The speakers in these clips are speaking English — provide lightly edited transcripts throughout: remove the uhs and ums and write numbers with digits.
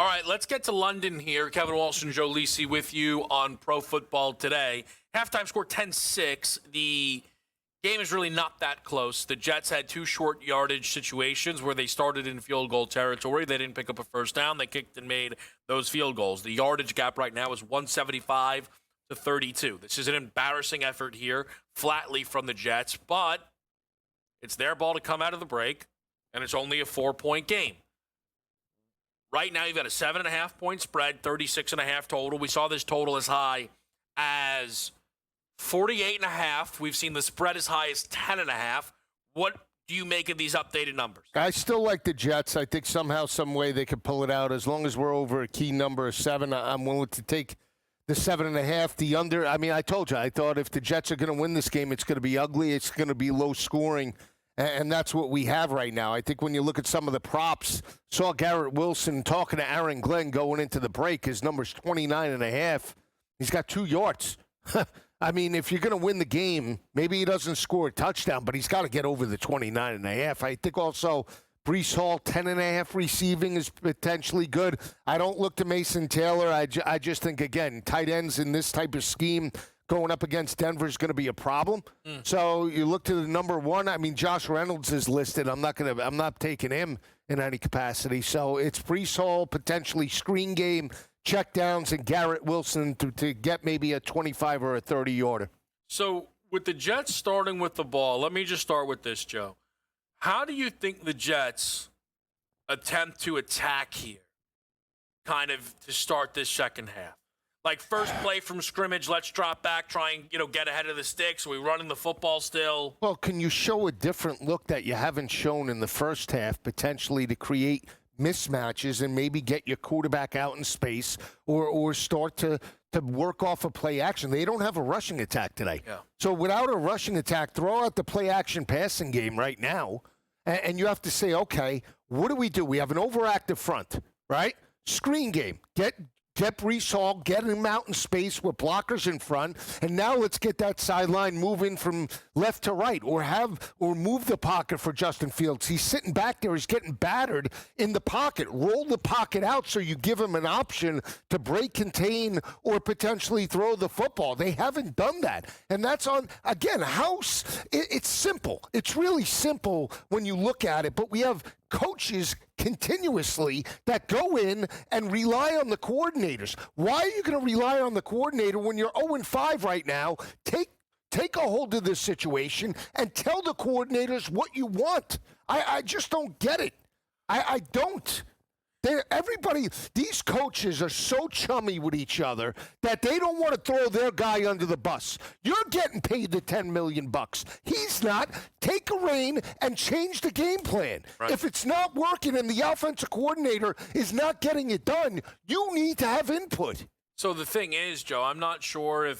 All right, let's get to London here. Kevin Walsh and Joe Lisi with you on Pro Football Today. Halftime score 10-6. The game is really not that close. The Jets had two short yardage situations where they started in field goal territory. They didn't pick up a first down. They kicked and made those field goals. The yardage gap right now is 175 to 32. This is an embarrassing effort here, flatly from the Jets, but it's their ball to come out of the break, and it's only a 4-point game. Right now, you've got a 7.5-point spread, 36.5 total. We saw this total as high as 48.5. We've seen the spread as high as 10.5. What do you make of these updated numbers? I still like the Jets. I think somehow, some way they could pull it out. As long as we're over a key number of 7, I'm willing to take the 7.5. The under, I mean, I told you, I thought if the Jets are going to win this game, it's going to be ugly. It's going to be low scoring. And that's what we have right now. I think when you look at some of the props, saw Garrett Wilson talking to Aaron Glenn going into the break. His number's 29.5. He's got 2 yards. I mean, if you're going to win the game, maybe he doesn't score a touchdown, but he's got to get over the 29.5. I think also Breece Hall, 10.5 receiving is potentially good. I don't look to Mason Taylor. I just think, again, tight ends in this type of scheme going up against Denver is going to be a problem. So you look to the number 1. I mean, Josh Reynolds is listed. I'm not taking him in any capacity. So it's Breece Hall, potentially screen game, check downs, and Garrett Wilson to get maybe a 25 or a 30-yarder. So with the Jets starting with the ball, let me just start with this, Joe. How do you think the Jets attempt to attack here, kind of to start this second half? Like first play from scrimmage, let's drop back, try and get ahead of the sticks. Are we running the football still? Well, can you show a different look that you haven't shown in the first half, potentially to create mismatches and maybe get your quarterback out in space or start to work off a play action? They don't have a rushing attack today. Yeah. So without a rushing attack, throw out the play action passing game right now, and you have to say, okay, what do? We have an overactive front, right? Screen game. Get Breece Hall, get him out in space with blockers in front, and now let's get that sideline moving from left to right, or move the pocket for Justin Fields. He's sitting back there, he's getting battered in the pocket. Roll the pocket out so you give him an option to break, contain, or potentially throw the football. They haven't done that, and that's on, again, it's simple. It's really simple when you look at it, but we have coaches continuously that go in and rely on the coordinators. Why are you going to rely on the coordinator when you're 0-5 right now? Take a hold of this situation and tell the coordinators what you want. I just don't get it. I don't. These coaches are so chummy with each other that they don't want to throw their guy under the bus. You're getting paid the $10 million. He's not. Take a rein and change the game plan. Right. If it's not working and the offensive coordinator is not getting it done, you need to have input. So the thing is, Joe, I'm not sure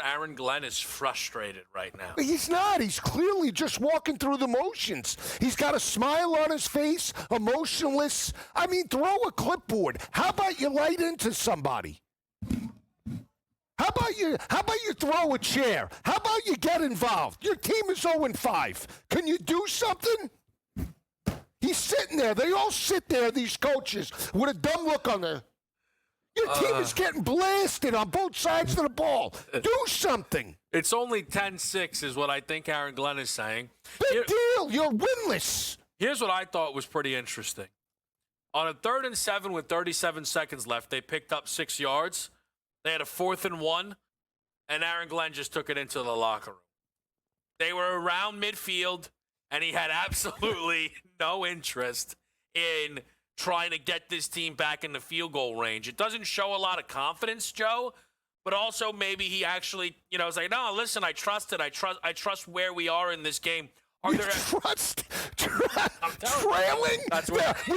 Aaron Glenn is frustrated right now. He's not. He's clearly just walking through the motions. He's got a smile on his face, emotionless. I mean, throw a clipboard. How about you light into somebody? How about you throw a chair? How about you get involved? Your team is 0-5. Can you do something? He's sitting there. They all sit there, these coaches, with a dumb look on their... Your team is getting blasted on both sides of the ball. Do something. It's only 10-6 is what I think Aaron Glenn is saying. Big deal. You're winless. Here's what I thought was pretty interesting. On a 3rd and 7 with 37 seconds left, they picked up 6 yards. They had a 4th and 1, and Aaron Glenn just took it into the locker room. They were around midfield, and he had absolutely no interest in trying to get this team back in the field goal range. It doesn't show a lot of confidence, Joe, but also maybe he actually, is like, no, listen, I trust it. I trust where we are in this game. Trailing? That's what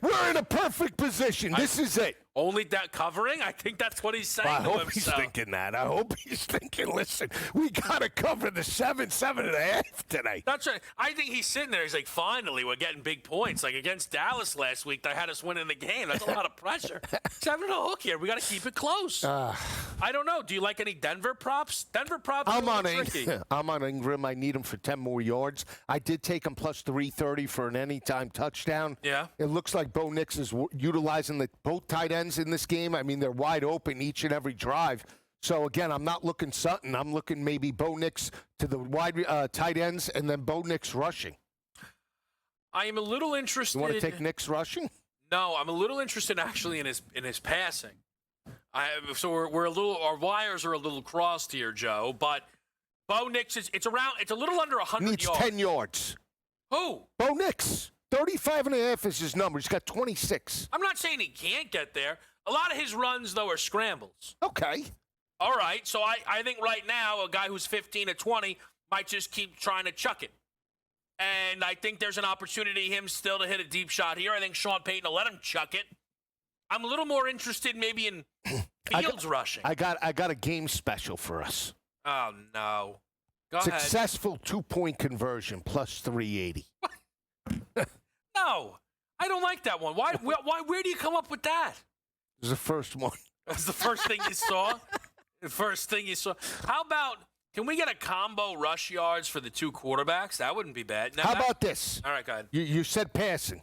we're in a perfect position. This is it. Only that covering? I think that's what he's saying. I to hope he's himself. thinking that. I hope he's thinking, listen, we got to cover the 7.5 today. That's right. I think he's sitting there. He's like, finally, we're getting big points. Like against Dallas last week, they had us winning the game. That's a lot of pressure. He's having a hook here. We got to keep it close. I don't know. Do you like any Denver props? Denver props are tricky. I'm on Ingram. I need him for 10 more yards. I did take him plus 330 for an anytime touchdown. Yeah. It looks like Bo Nix is utilizing both tight ends in this game. I mean, they're wide open each and every drive. So, again, I'm not looking Sutton. I'm looking maybe Bo Nix to the wide tight ends and then Bo Nix rushing. I am a little interested. You want to take Nix rushing? No, I'm a little interested actually in his passing. So we're a little, our wires are a little crossed here, Joe. But Bo Nix it's a little under 100 Needs yards. 10 yards. Who? Bo Nix. 35.5 is his number. He's got 26. I'm not saying he can't get there. A lot of his runs, though, are scrambles. Okay. All right, so I think right now a guy who's 15 to 20 might just keep trying to chuck it. And I think there's an opportunity him still to hit a deep shot here. I think Sean Payton will let him chuck it. I'm a little more interested maybe in Fields rushing. I got a game special for us. Oh, no. Go ahead. Successful 2-point conversion plus 380. No, I don't like that one. Why? Where do you come up with that? This is the first one. That's the first thing you saw? The first thing you saw. How about, can we get a combo rush yards for the two quarterbacks? That wouldn't be bad. Now, How about this? All right, go ahead. You said passing.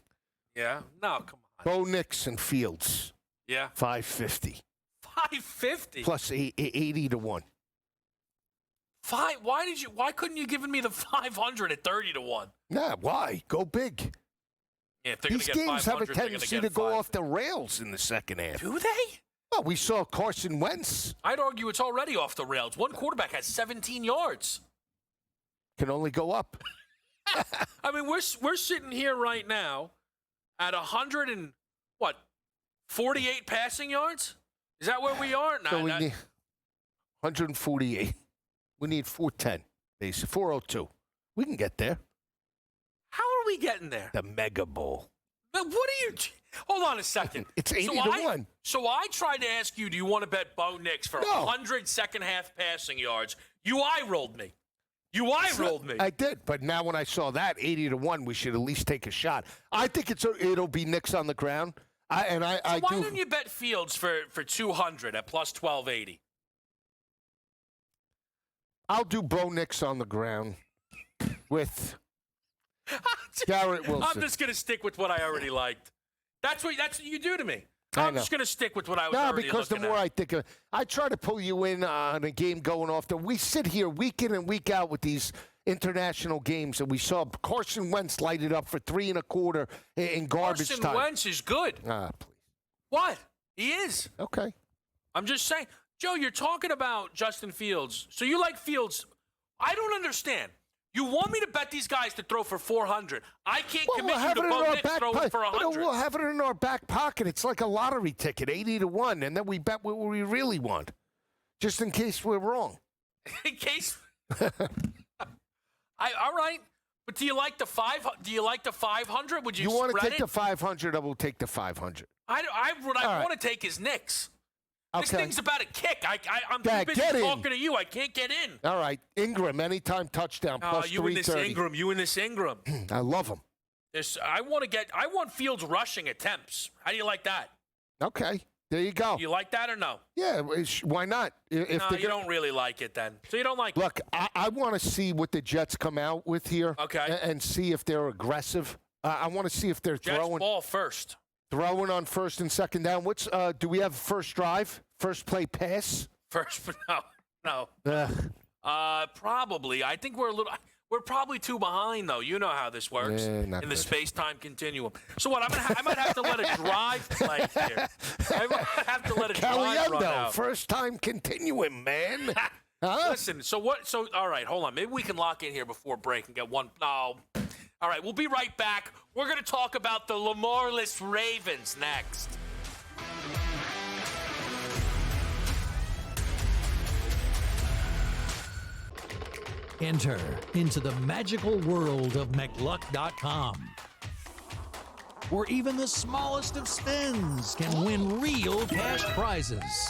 Yeah? No, come on. Bo Nix and Fields. Yeah? 550. 550? Plus 80 to 1. Why couldn't you give me the 500 at 30 to 1? Nah, why? Go big. Yeah, if they're These gonna get games have a 500, they're gonna tendency get to go 550. off the rails in the second half. Do they? Well, we saw Carson Wentz I'd argue it's already off the rails. One quarterback has 17 yards. can only go up. I mean, we're sitting here right now at 48 passing yards? Is that where we are? So we need 148. We need 410, basically 402. We can get there. How are we getting there? The Mega Bowl. What are you? Hold on a second. It's 80 to 1. So I tried to ask you, do you want to bet Bo Nix for No. 100 second half passing yards? You eye-rolled me. You eye-rolled me. I did, but now when I saw that 80 to 1, we should at least take a shot. I think it'll be Nix on the ground. Why didn't you bet Fields for 200 at plus 1280? I'll do Bo Nix on the ground with Garrett Wilson. I'm just going to stick with what I already liked. That's what you do to me. I I'm know. just going to stick with what I was No, already because the looking more at. I think of I try to pull you in on a game going off. We sit here week in and week out with these international games, and we saw Carson Wentz light it up for 3 1/4 in garbage Carson time. Wentz is good. Please. What? He is. Okay. I'm just saying. Joe, you're talking about Justin Fields. So you like Fields. I don't understand. You want me to bet these guys to throw for 400. I can't commit you to Bo Nix throwing for 100. We'll have it in our back pocket. It's like a lottery ticket, 80 to 1, and then we bet what we really want, just in case we're wrong. In case. All right. But do you like the 500? Would you want to spread take it? the 500? I will take the 500. What I All right. want to take is Knicks. This Okay. thing's about a kick. I'm Dad, too busy get in. talking to you. I can't get in. All right, Ingram, anytime touchdown plus You and this 330. Ingram. You and this Ingram. I love him. I want Fields rushing attempts. How do you like that? Okay, there you go. You like that or no? Yeah, why not? If No, you don't really like it then. So you don't like it. Look, I want to see what the Jets come out with here. Okay. And see if they're aggressive. I want to see if they're Jets throwing ball first. on first and second down. Do we have first drive? First play pass? First, no. Ugh. Probably. I think we're probably too behind though. You know how this works in not the good. space-time continuum. So what? I might have to let a drive play here. I might have to let a drive run out. First time continuing, man. Huh? Listen. So what? So all right. Hold on. Maybe we can lock in here before break and get one. No. All right. We'll be right back. We're going to talk about the Lamarless Ravens next. Enter into the magical world of McLuck.com. where even the smallest of spins can win real cash prizes.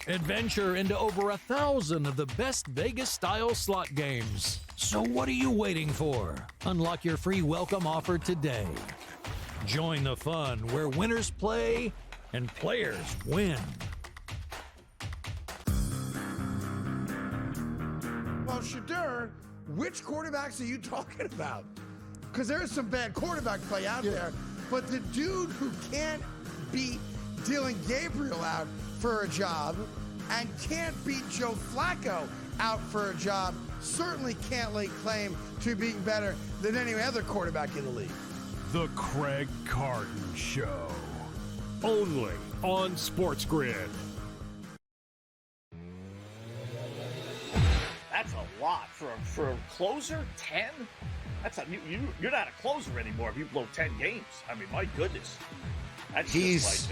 Adventure into over 1,000 of the best Vegas-style slot games. So what are you waiting for? Unlock your free welcome offer today. Join the fun where winners play and players win. Well, Shadur, which quarterbacks are you talking about? Because there is some bad quarterback play out there, but the dude who can't beat Dylan Gabriel out for a job and can't beat Joe Flacco out for a job certainly can't lay claim to being better than any other quarterback in the league. The Craig Carton Show. Only on SportsGrid. That's a lot for a closer. 10. That's you're not a closer anymore if you blow 10 games. I mean, my goodness. That's He's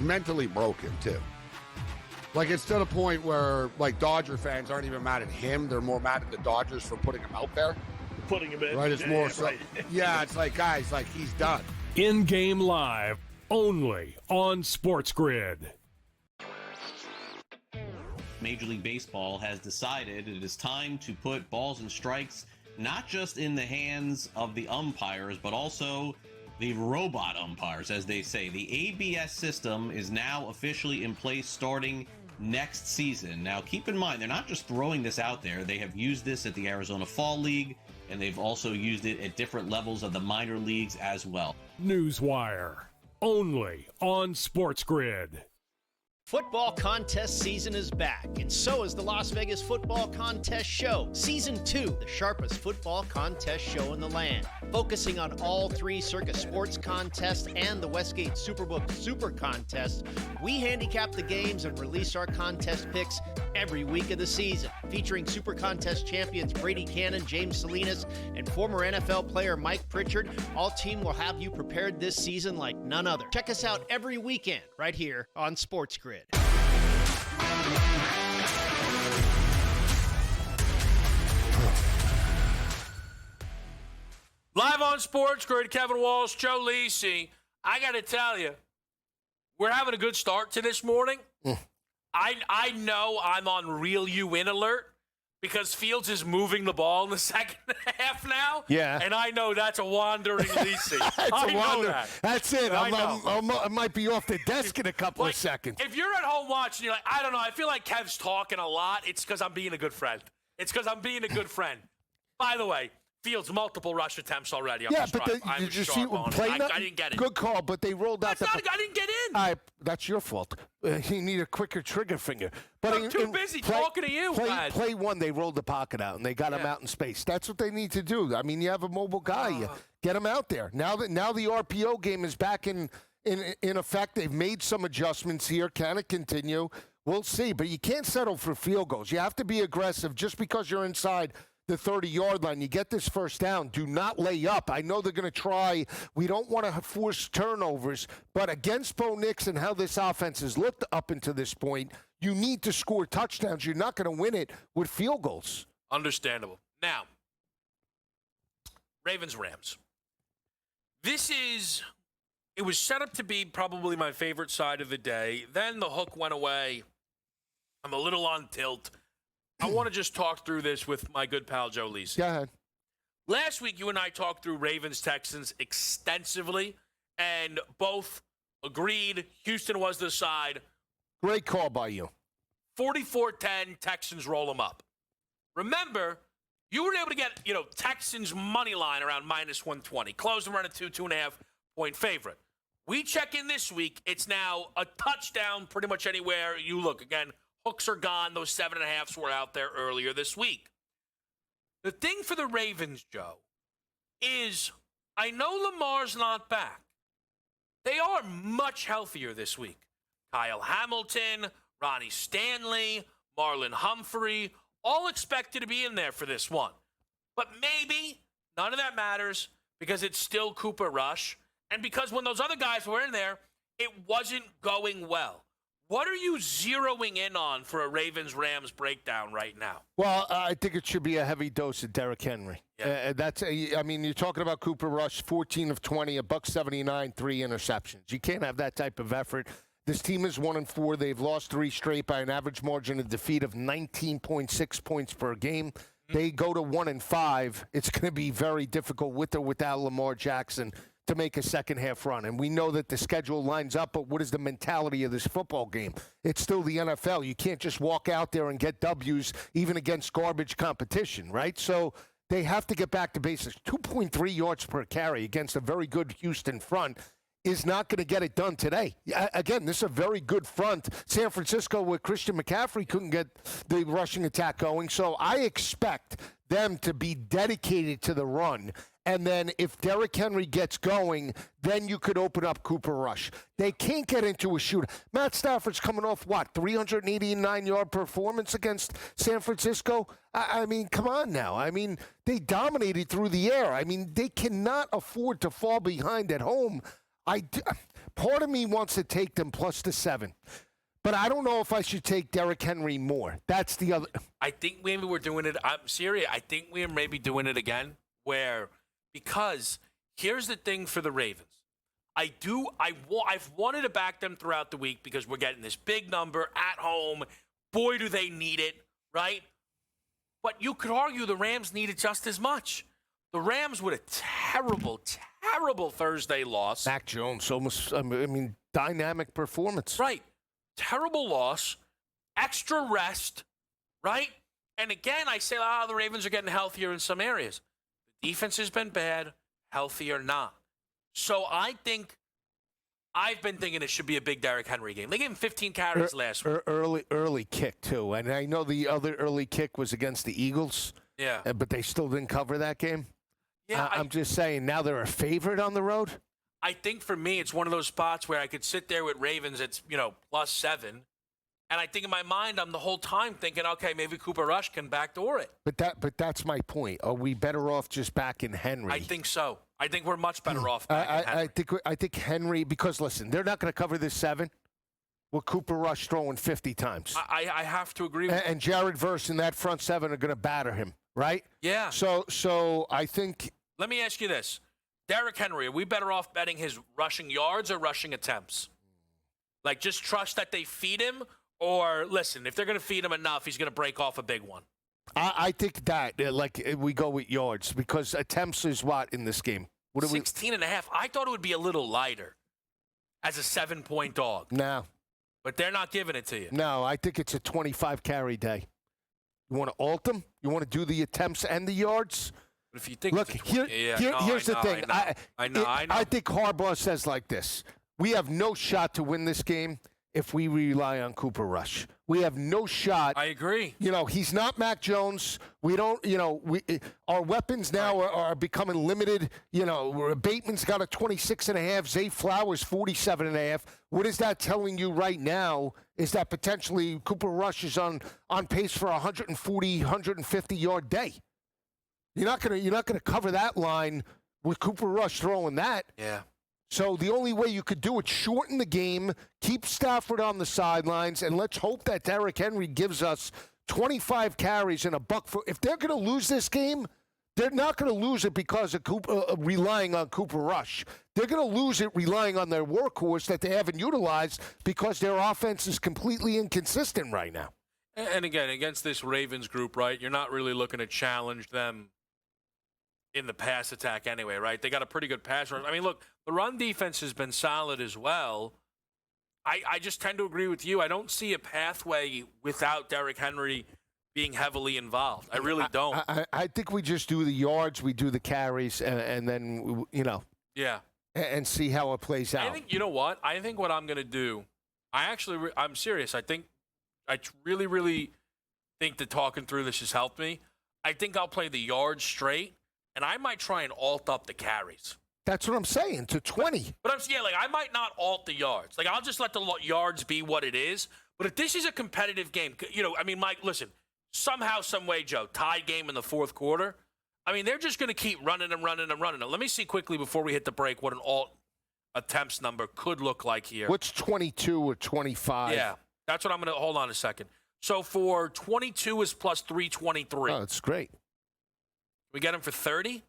mentally broken too. Like, it's to the point where, like, Dodger fans aren't even mad at him; they're more mad at the Dodgers for putting him out there. Putting him in. Right? It's more so. Right. Yeah, it's like, guys, like, he's done. In-game live, only on SportsGrid. Major League Baseball has decided it is time to put balls and strikes not just in the hands of the umpires, but also the robot umpires, as they say. The ABS system is now officially in place starting next season. Now, keep in mind, they're not just throwing this out there. They have used this at the Arizona Fall League, and they've also used it at different levels of the minor leagues as well. Newswire, only on SportsGrid. Football contest season is back, and so is the Las Vegas Football Contest Show. Season 2, the sharpest football contest show in the land. Focusing on all 3 Circus Sports contests and the Westgate Superbook Super Contest, we handicap the games and release our contest picks every week of the season. Featuring Super Contest champions Brady Cannon, James Salinas, and former NFL player Mike Pritchard, all team will have you prepared this season like none other. Check us out every weekend right here on SportsGrid. Live on SportsGrid, Kevin Walsh, Joe Lisi. I got to tell you, we're having a good start to this morning. I know I'm on reel you in alert because Fields is moving the ball in the second half now. Yeah. And I know that's a wandering Lisi. That's it. I might be off the desk in a couple Like, of seconds. If you're at home watching, you're like, I don't know, I feel like Kev's talking a lot. It's because I'm being a good friend. By the way, Fields multiple rush attempts already. Yeah, but I didn't get it. Good call, but they rolled out. I didn't get in. That's your fault. You need a quicker trigger finger. But I'm too busy talking to you. Play one, they rolled the pocket out and they got him out in space. That's what they need to do. I mean, you have a mobile guy, you get him out there. Now the RPO game is back in effect. They've made some adjustments here. Can it continue? We'll see. But you can't settle for field goals. You have to be aggressive just because you're inside the 30-yard line. You get this first down. Do not lay up. I know they're going to try. We don't want to force turnovers, but against Bo Nix and how this offense has looked up until this point, you need to score touchdowns. You're not going to win it with field goals. Understandable. Now, Ravens-Rams. It was set up to be probably my favorite side of the day. Then the hook went away. I'm a little on tilt. I want to just talk through this with my good pal Joe Lisi. Go ahead. Last week, you and I talked through Ravens-Texans extensively, and both agreed Houston was the side. Great call by you. 44-10, Texans roll them up. Remember, you were able to get, Texans money line around minus 120. Close them around a 2.5 point favorite. We check in this week. It's now a touchdown pretty much anywhere you look. Again, hooks are gone. Those 7.5s were out there earlier this week. The thing for the Ravens, Joe, is I know Lamar's not back. They are much healthier this week. Kyle Hamilton, Ronnie Stanley, Marlon Humphrey, all expected to be in there for this one. But maybe none of that matters because it's still Cooper Rush and because when those other guys were in there, it wasn't going well. What are you zeroing in on for a Ravens-Rams breakdown right now? Well, I think it should be a heavy dose of Derrick Henry. Yeah. You're talking about Cooper Rush, 14 of 20, $179, 3 interceptions. You can't have that type of effort. This team is 1-4. They've lost 3 straight by an average margin of defeat of 19.6 points per game. They go to 1-5. It's going to be very difficult with or without Lamar Jackson to make a second-half run. And we know that the schedule lines up, but what is the mentality of this football game? It's still the NFL. You can't just walk out there and get W's even against garbage competition, right? So they have to get back to basics. 2.3 yards per carry against a very good Houston front is not going to get it done today. Again, this is a very good front. San Francisco with Christian McCaffrey couldn't get the rushing attack going. So I expect them to be dedicated to the run. And then if Derrick Henry gets going, then you could open up Cooper Rush. They can't get into a shootout. Matt Stafford's coming off, 389-yard performance against San Francisco? I mean, come on now. I mean, they dominated through the air. I mean, they cannot afford to fall behind at home. Part of me wants to take them plus the 7. But I don't know if I should take Derrick Henry more. That's the other. I think maybe we're doing it. I'm serious. I think we're maybe doing it again because here's the thing for the Ravens. I've wanted to back them throughout the week because we're getting this big number at home. Boy, do they need it, right? But you could argue the Rams need it just as much. The Rams with a terrible, terrible Thursday loss. Mac Jones, dynamic performance. Right. Terrible loss. Extra rest, right? And again, I say, the Ravens are getting healthier in some areas. The defense has been bad, healthy or not. So I've been thinking it should be a big Derrick Henry game. They gave him 15 carries last week. Early kick, too. And I know the other early kick was against the Eagles. Yeah. But they still didn't cover that game. Yeah, I'm just saying, now they're a favorite on the road. I think for me, it's one of those spots where I could sit there with Ravens at, plus 7. And I think in my mind, I'm the whole time thinking, okay, maybe Cooper Rush can backdoor it. But that's my point. Are we better off just backing Henry? I think so. I think we're much better off backing Henry. I think Henry, because listen, they're not going to cover this 7 with Cooper Rush throwing 50 times. I have to agree with you. And Jared Verse and that front 7 are going to batter him, right? Yeah. So I think. Let me ask you this. Derrick Henry, are we better off betting his rushing yards or rushing attempts? Like, just trust that they feed him? Or, listen, if they're going to feed him enough, he's going to break off a big one? I think that, we go with yards, because attempts is what in this game? 16.5. I thought it would be a little lighter as a 7-point dog. No. But they're not giving it to you. No, I think it's a 25-carry day. You want to alt them? You want to do the attempts and the yards? But if you think Look, here's the thing. I know. I think Harbaugh says like this. We have no shot to win this game if we rely on Cooper Rush. We have no shot. I agree. He's not Mac Jones. We don't, our weapons now are becoming limited. Bateman's got a 26.5. Zay Flowers, 47.5. What is that telling you right now is that potentially Cooper Rush is on pace for a 140, 150-yard day. You're not gonna cover that line with Cooper Rush throwing that. Yeah. So the only way you could do it, shorten the game, keep Stafford on the sidelines, and let's hope that Derrick Henry gives us 25 carries and a buck. If they're going to lose this game, they're not going to lose it because of relying on Cooper Rush. They're going to lose it relying on their workhorse that they haven't utilized because their offense is completely inconsistent right now. And again, against this Ravens group, right, you're not really looking to challenge them in the pass attack anyway, right? They got a pretty good pass rush. I mean, look, the run defense has been solid as well. I just tend to agree with you. I don't see a pathway without Derrick Henry being heavily involved. I really don't. I think we just do the yards, we do the carries, and then, Yeah. And see how it plays out. I think, you know what? I think what I'm going to do, I'm serious. I really, really think that talking through this has helped me. I think I'll play the yards straight. And I might try and alt up the carries. That's what I'm saying, to 20. But I might not alt the yards. I'll just let the yards be what it is. But if this is a competitive game, Mike, listen, somehow, some way, Joe, tied game in the fourth quarter. They're just going to keep running and running and running. Now, let me see quickly before we hit the break what an alt attempts number could look like here. What's 22 or 25? Yeah, that's what I'm going to – hold on a second. So for 22 is plus 323. Oh, that's great. We get him for 30?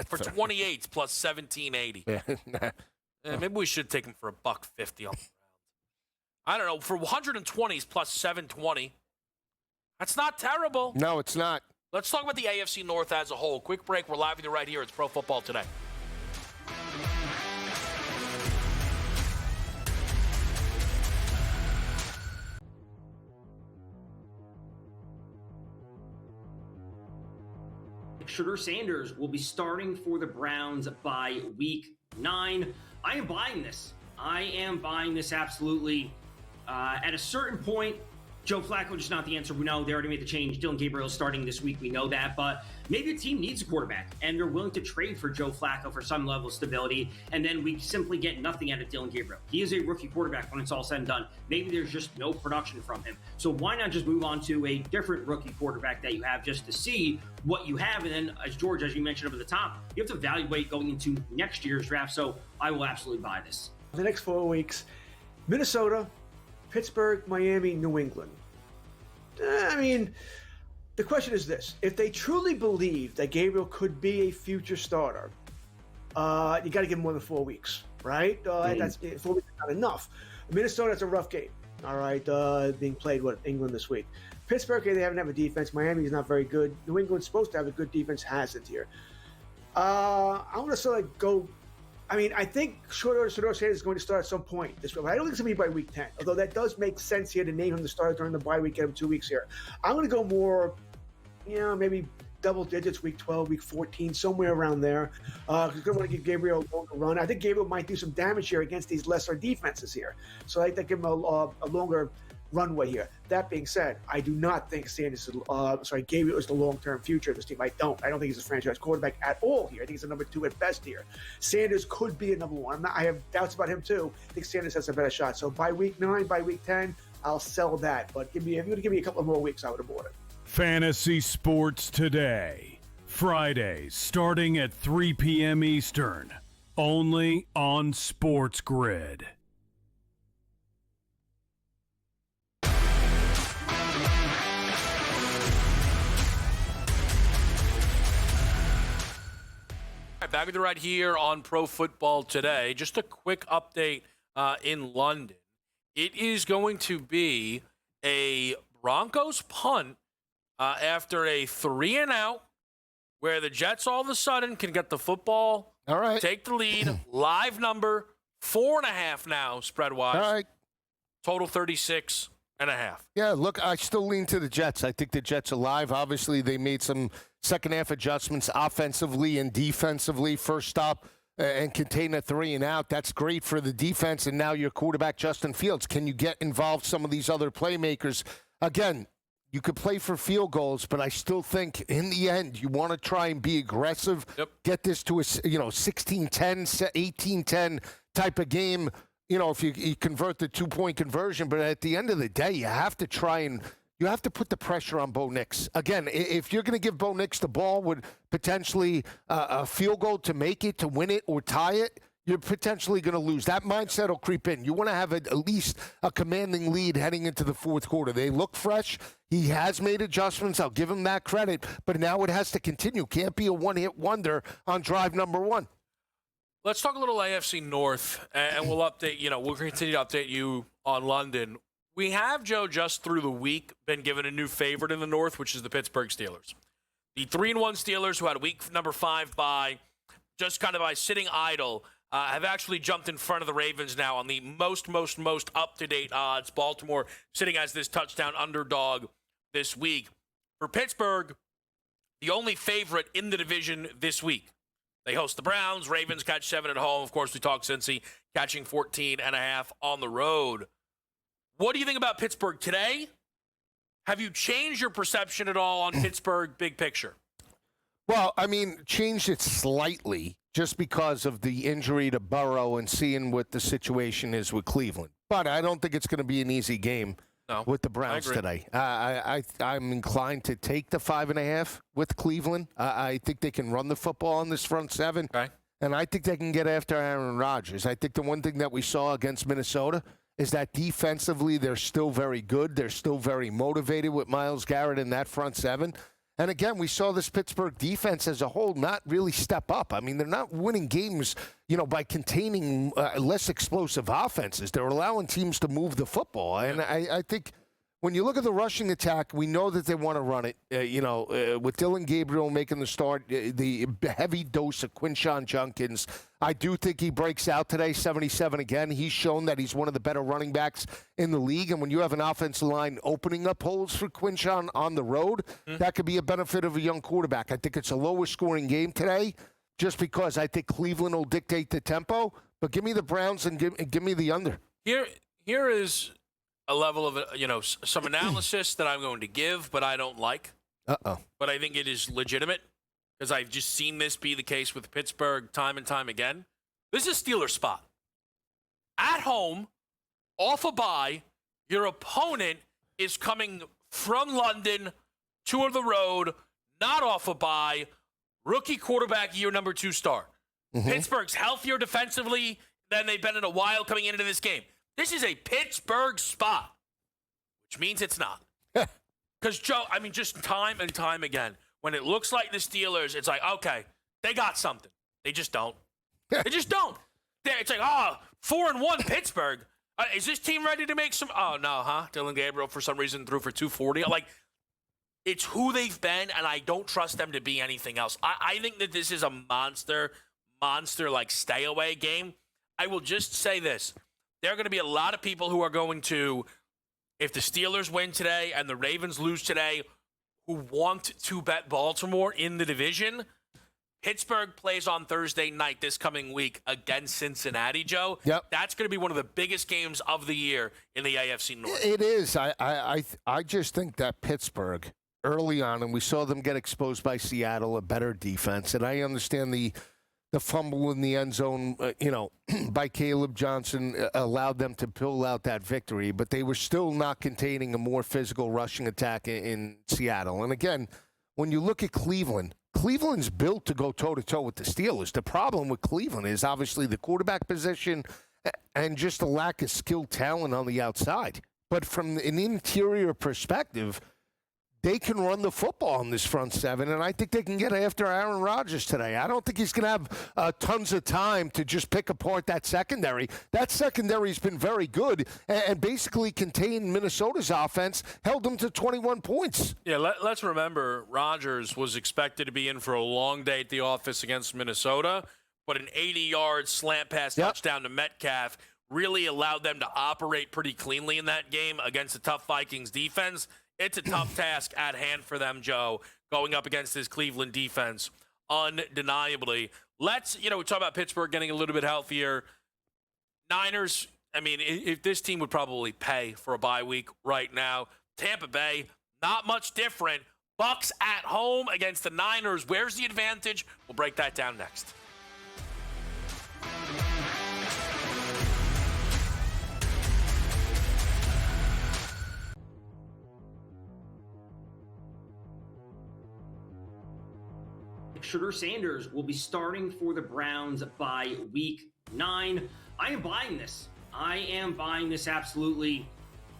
For 28, it's plus 1780. Yeah. Maybe we should take him for $1.50 on the round. I don't know. For 120, it's plus 720. That's not terrible. No, it's not. Let's talk about the AFC North as a whole. Quick break. We're live with you right here. It's Pro Football Today. Shedeur Sanders will be starting for the Browns by week 9. I am buying this. Absolutely. At a certain point, Joe Flacco just not the answer. We know they already made the change. Dylan Gabriel is starting this week. We know that. But maybe a team needs a quarterback, and they're willing to trade for Joe Flacco for some level of stability, and then we simply get nothing out of Dylan Gabriel. He is a rookie quarterback when it's all said and done. Maybe there's just no production from him. So why not just move on to a different rookie quarterback that you have just to see what you have? And then, as George, as you mentioned over the top, you have to evaluate going into next year's draft. So I will absolutely buy this. The next 4 weeks, Minnesota, Pittsburgh, Miami, New England. I mean, the question is this. If they truly believe that Gabriel could be a future starter, you got to give him more than 4 weeks, right? That's 4 weeks is not enough. Minnesota, that's a rough game, all right, being played with England this week. Pittsburgh, they haven't have a defense. Miami is not very good. New England's supposed to have a good defense, hasn't here. I want to sort of go. I mean, I think Shedeur Sanders is going to start at some point this week. I don't think it's going to be by week 10, although that does make sense here to name him the starter during the bye week, get him 2 weeks here. I'm going to go more, maybe double digits, week 12, week 14, somewhere around there. Because I want to give Gabriel a longer run. I think Gabriel might do some damage here against these lesser defenses here. So I think give him a longer runway here. That being said, I do not think Gabriel is the long-term future of this team. I don't think he's a franchise quarterback at all here. I think he's a number 2 at best here. Sanders could be a number 1. I have doubts about him too. I think Sanders has a better shot. So by week 9, by week 10, I'll sell that. But if you're going to give me a couple more weeks, I would have bought it. Fantasy Sports Today. Fridays starting at 3 p.m. Eastern. Only on SportsGrid. Back with you right here on Pro Football Today. Just a quick update in London. It is going to be a Broncos punt after a 3-and-out where the Jets all of a sudden can get the football, all right, take the lead, live number, 4.5 now spread-wise. All right. Total 36.5. Yeah, look, I still lean to the Jets. I think the Jets are live. Obviously, they made some second-half adjustments offensively and defensively. First stop and contain a 3-and-out. That's great for the defense. And now your quarterback, Justin Fields. Can you get involved some of these other playmakers? Again, you could play for field goals, but I still think in the end you want to try and be aggressive. Yep. Get this to a 16-10, 18-10 type of game. If you convert the 2-point conversion, but at the end of the day, you have to you have to put the pressure on Bo Nix. Again, if you're going to give Bo Nix the ball with potentially a field goal to make it, to win it, or tie it, you're potentially going to lose. That mindset will creep in. You want to have at least a commanding lead heading into the fourth quarter. They look fresh. He has made adjustments. I'll give him that credit. But now it has to continue. Can't be a one-hit wonder on drive number 1. Let's talk a little AFC North, and we'll update. We'll continue to update you on London. We have, Joe, just through the week, been given a new favorite in the North, which is the Pittsburgh Steelers. The 3-1 Steelers, who had week number 5 bye, just kind of by sitting idle, have actually jumped in front of the Ravens now on the most up-to-date odds. Baltimore sitting as this touchdown underdog this week. For Pittsburgh, the only favorite in the division this week. They host the Browns. Ravens catch 7 at home. Of course, we talked Cincy catching 14.5 on the road. What do you think about Pittsburgh today? Have you changed your perception at all on Pittsburgh big picture? Well, I mean, changed it slightly just because of the injury to Burrow and seeing what the situation is with Cleveland. But I don't think it's going to be an easy game with the Browns today. I'm inclined to take the 5.5 with Cleveland. I think they can run the football on this front 7. Okay. and I think they can get after Aaron Rodgers. I think the one thing that we saw against Minnesota is that defensively they're still very good. They're still very motivated with Myles Garrett in that front seven. And again, we saw this Pittsburgh defense as a whole not really step up. I mean, they're not winning games, by containing less explosive offenses. They're allowing teams to move the football. And I think when you look at the rushing attack, we know that they want to run it. With Dylan Gabriel making the start, the heavy dose of Quinshon Judkins, I do think he breaks out today, 77 again. He's shown that he's one of the better running backs in the league. And when you have an offensive line opening up holes for Quinshon on the road, that could be a benefit of a young quarterback. I think it's a lower scoring game today just because I think Cleveland will dictate the tempo. But give me the Browns and give me the under. Here is a level of, some analysis that I'm going to give, but I don't like. But I think it is legitimate because I've just seen this be the case with Pittsburgh time and time again. This is Steelers spot. At home, off a bye, your opponent is coming from London to the road, not off a bye, rookie quarterback, year number 2 star. Pittsburgh's healthier defensively than they've been in a while coming into this game. This is a Pittsburgh spot, which means it's not. Because, Joe, just time and time again, when it looks like the Steelers, it's like, okay, they got something. They just don't. They just don't. It's like, 4-1 Pittsburgh. Is this team ready to make some? Oh, no, huh? Dylan Gabriel, for some reason, threw for 240. It's who they've been, and I don't trust them to be anything else. I think that this is a monster, stay-away game. I will just say this. There are going to be a lot of people who are going to, if the Steelers win today and the Ravens lose today, who want to bet Baltimore in the division. Pittsburgh plays on Thursday night this coming week against Cincinnati, Joe. Yep. That's going to be one of the biggest games of the year in the AFC North. It is. I just think that Pittsburgh, early on, and we saw them get exposed by Seattle, a better defense, and I understand the fumble in the end zone, by Caleb Johnson allowed them to pull out that victory, but they were still not containing a more physical rushing attack in Seattle. And again, when you look at Cleveland's built to go toe-to-toe with the Steelers. The problem with Cleveland is obviously the quarterback position and just the lack of skilled talent on the outside. But from an interior perspective, they can run the football in this front seven, and I think they can get after Aaron Rodgers today. I don't think he's going to have tons of time to just pick apart that secondary. That secondary's been very good and basically contained Minnesota's offense, held them to 21 points. Yeah, let's remember Rodgers was expected to be in for a long day at the office against Minnesota, but an 80-yard slant pass touchdown to Metcalf really allowed them to operate pretty cleanly in that game against a tough Vikings defense. It's a tough task at hand for them, Joe, going up against this Cleveland defense, undeniably. Let's, we talk about Pittsburgh getting a little bit healthier. Niners, if this team would probably pay for a bye week right now. Tampa Bay, not much different. Bucs at home against the Niners. Where's the advantage? We'll break that down next. Shedeur Sanders will be starting for the Browns by week 9. I am buying this. Absolutely.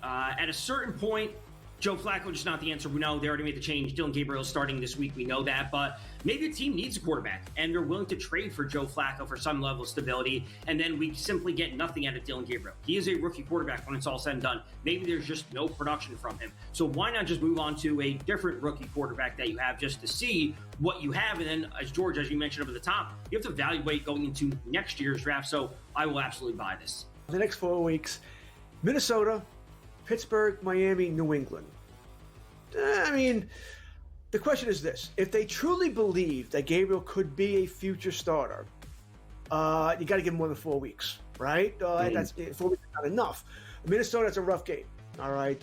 At a certain point, Joe Flacco just not the answer. We know they already made the change. Dylan Gabriel starting this week. We know that. But maybe a team needs a quarterback, and they're willing to trade for Joe Flacco for some level of stability, and then we simply get nothing out of Dylan Gabriel. He is a rookie quarterback when it's all said and done. Maybe there's just no production from him. So why not just move on to a different rookie quarterback that you have just to see what you have? And then, as you mentioned over the top, you have to evaluate going into next year's draft. So I will absolutely buy this. The next 4 weeks, Minnesota, Pittsburgh, Miami, New England. The question is this. If they truly believe that Gabriel could be a future starter, you got to give him more than 4 weeks, right? That's 4 weeks is not enough. Minnesota, that's a rough game, all right,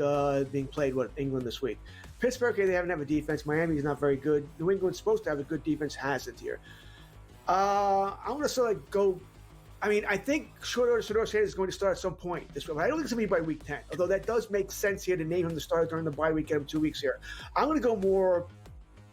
being played with England this week. Pittsburgh, they haven't have a defense. Miami is not very good. New England's supposed to have a good defense, hasn't here. I want to sort of go. I think Shedeur Sanders is going to start at some point this week. I don't think it's going to be by week 10, although that does make sense here to name him the starter during the bye week, get him 2 weeks here. I'm going to go more,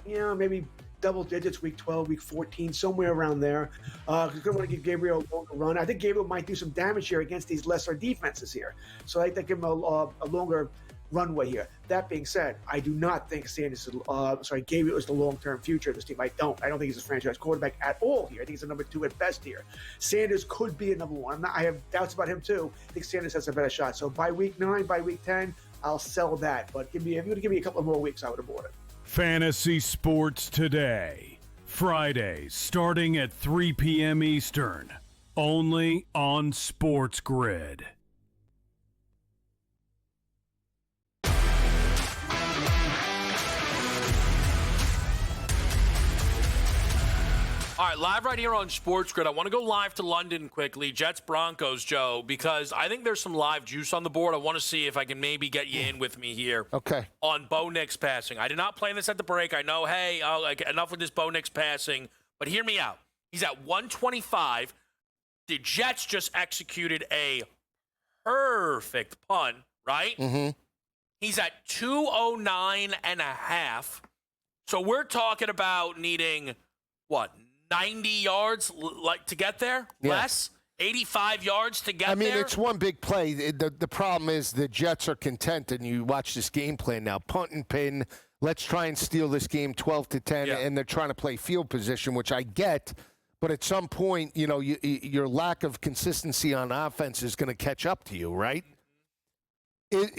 maybe double digits, week 12, week 14, somewhere around there. He's going to want to give Gabriel a longer run. I think Gabriel might do some damage here against these lesser defenses here. So I think they give him a longer runway here. That being said, I do not think Gabriel is the long-term future of this team. I don't think he's a franchise quarterback at all here. I think he's a number 2 at best here. Sanders could be a number 1. I have doubts about him too. I think Sanders has a better shot. So by week 9, by week 10, I'll sell that. But if you're going to give me a couple more weeks, I would have bought it. Fantasy Sports Today, Fridays starting at 3 p.m. Eastern, only on SportsGrid. All right, live right here on SportsGrid. I want to go live to London quickly. Jets Broncos, Joe, because I think there's some live juice on the board. I want to see if I can maybe get you in with me here. Okay. On Bo Nix passing. I did not play this at the break. I know, hey, enough with this Bo Nix passing, but hear me out. He's at 125. The Jets just executed a perfect punt, right? Mm-hmm. He's at 209.5. So we're talking about needing, what, 90 yards to get there? Yeah. Less? 85 yards to get there? I mean, it's one big play. The problem is the Jets are content, and you watch this game plan now. Punt and pin. Let's try and steal this game 12-10, and they're trying to play field position, which I get. But at some point, your lack of consistency on offense is going to catch up to you, right?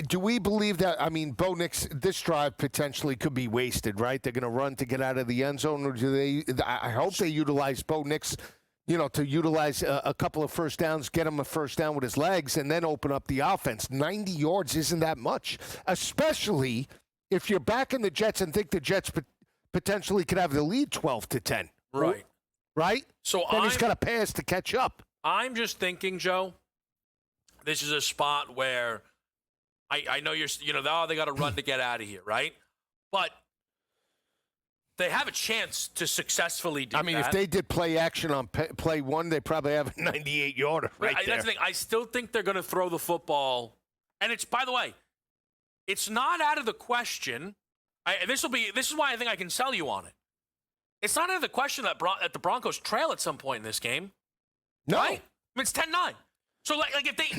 Do we believe that, Bo Nix, this drive potentially could be wasted, right? They're going to run to get out of the end zone, or do they? I hope they utilize Bo Nix, to utilize a couple of first downs, get him a first down with his legs, and then open up the offense. 90 yards isn't that much, especially if you're backing the Jets and think the Jets potentially could have the lead 12-10. Right. Right? So then he's got to pass to catch up. I'm just thinking, Joe, this is a spot where I know you're, they got to run to get out of here, right? But they have a chance to successfully do that. If they did play action on play 1, they probably have a 98-yarder right there. That's the thing. I still think they're going to throw the football. And it's, by the way, it's not out of the question. This is why I think I can sell you on it. It's not out of the question that the Broncos trail at some point in this game. No. Right? It's 10-9. So, if they,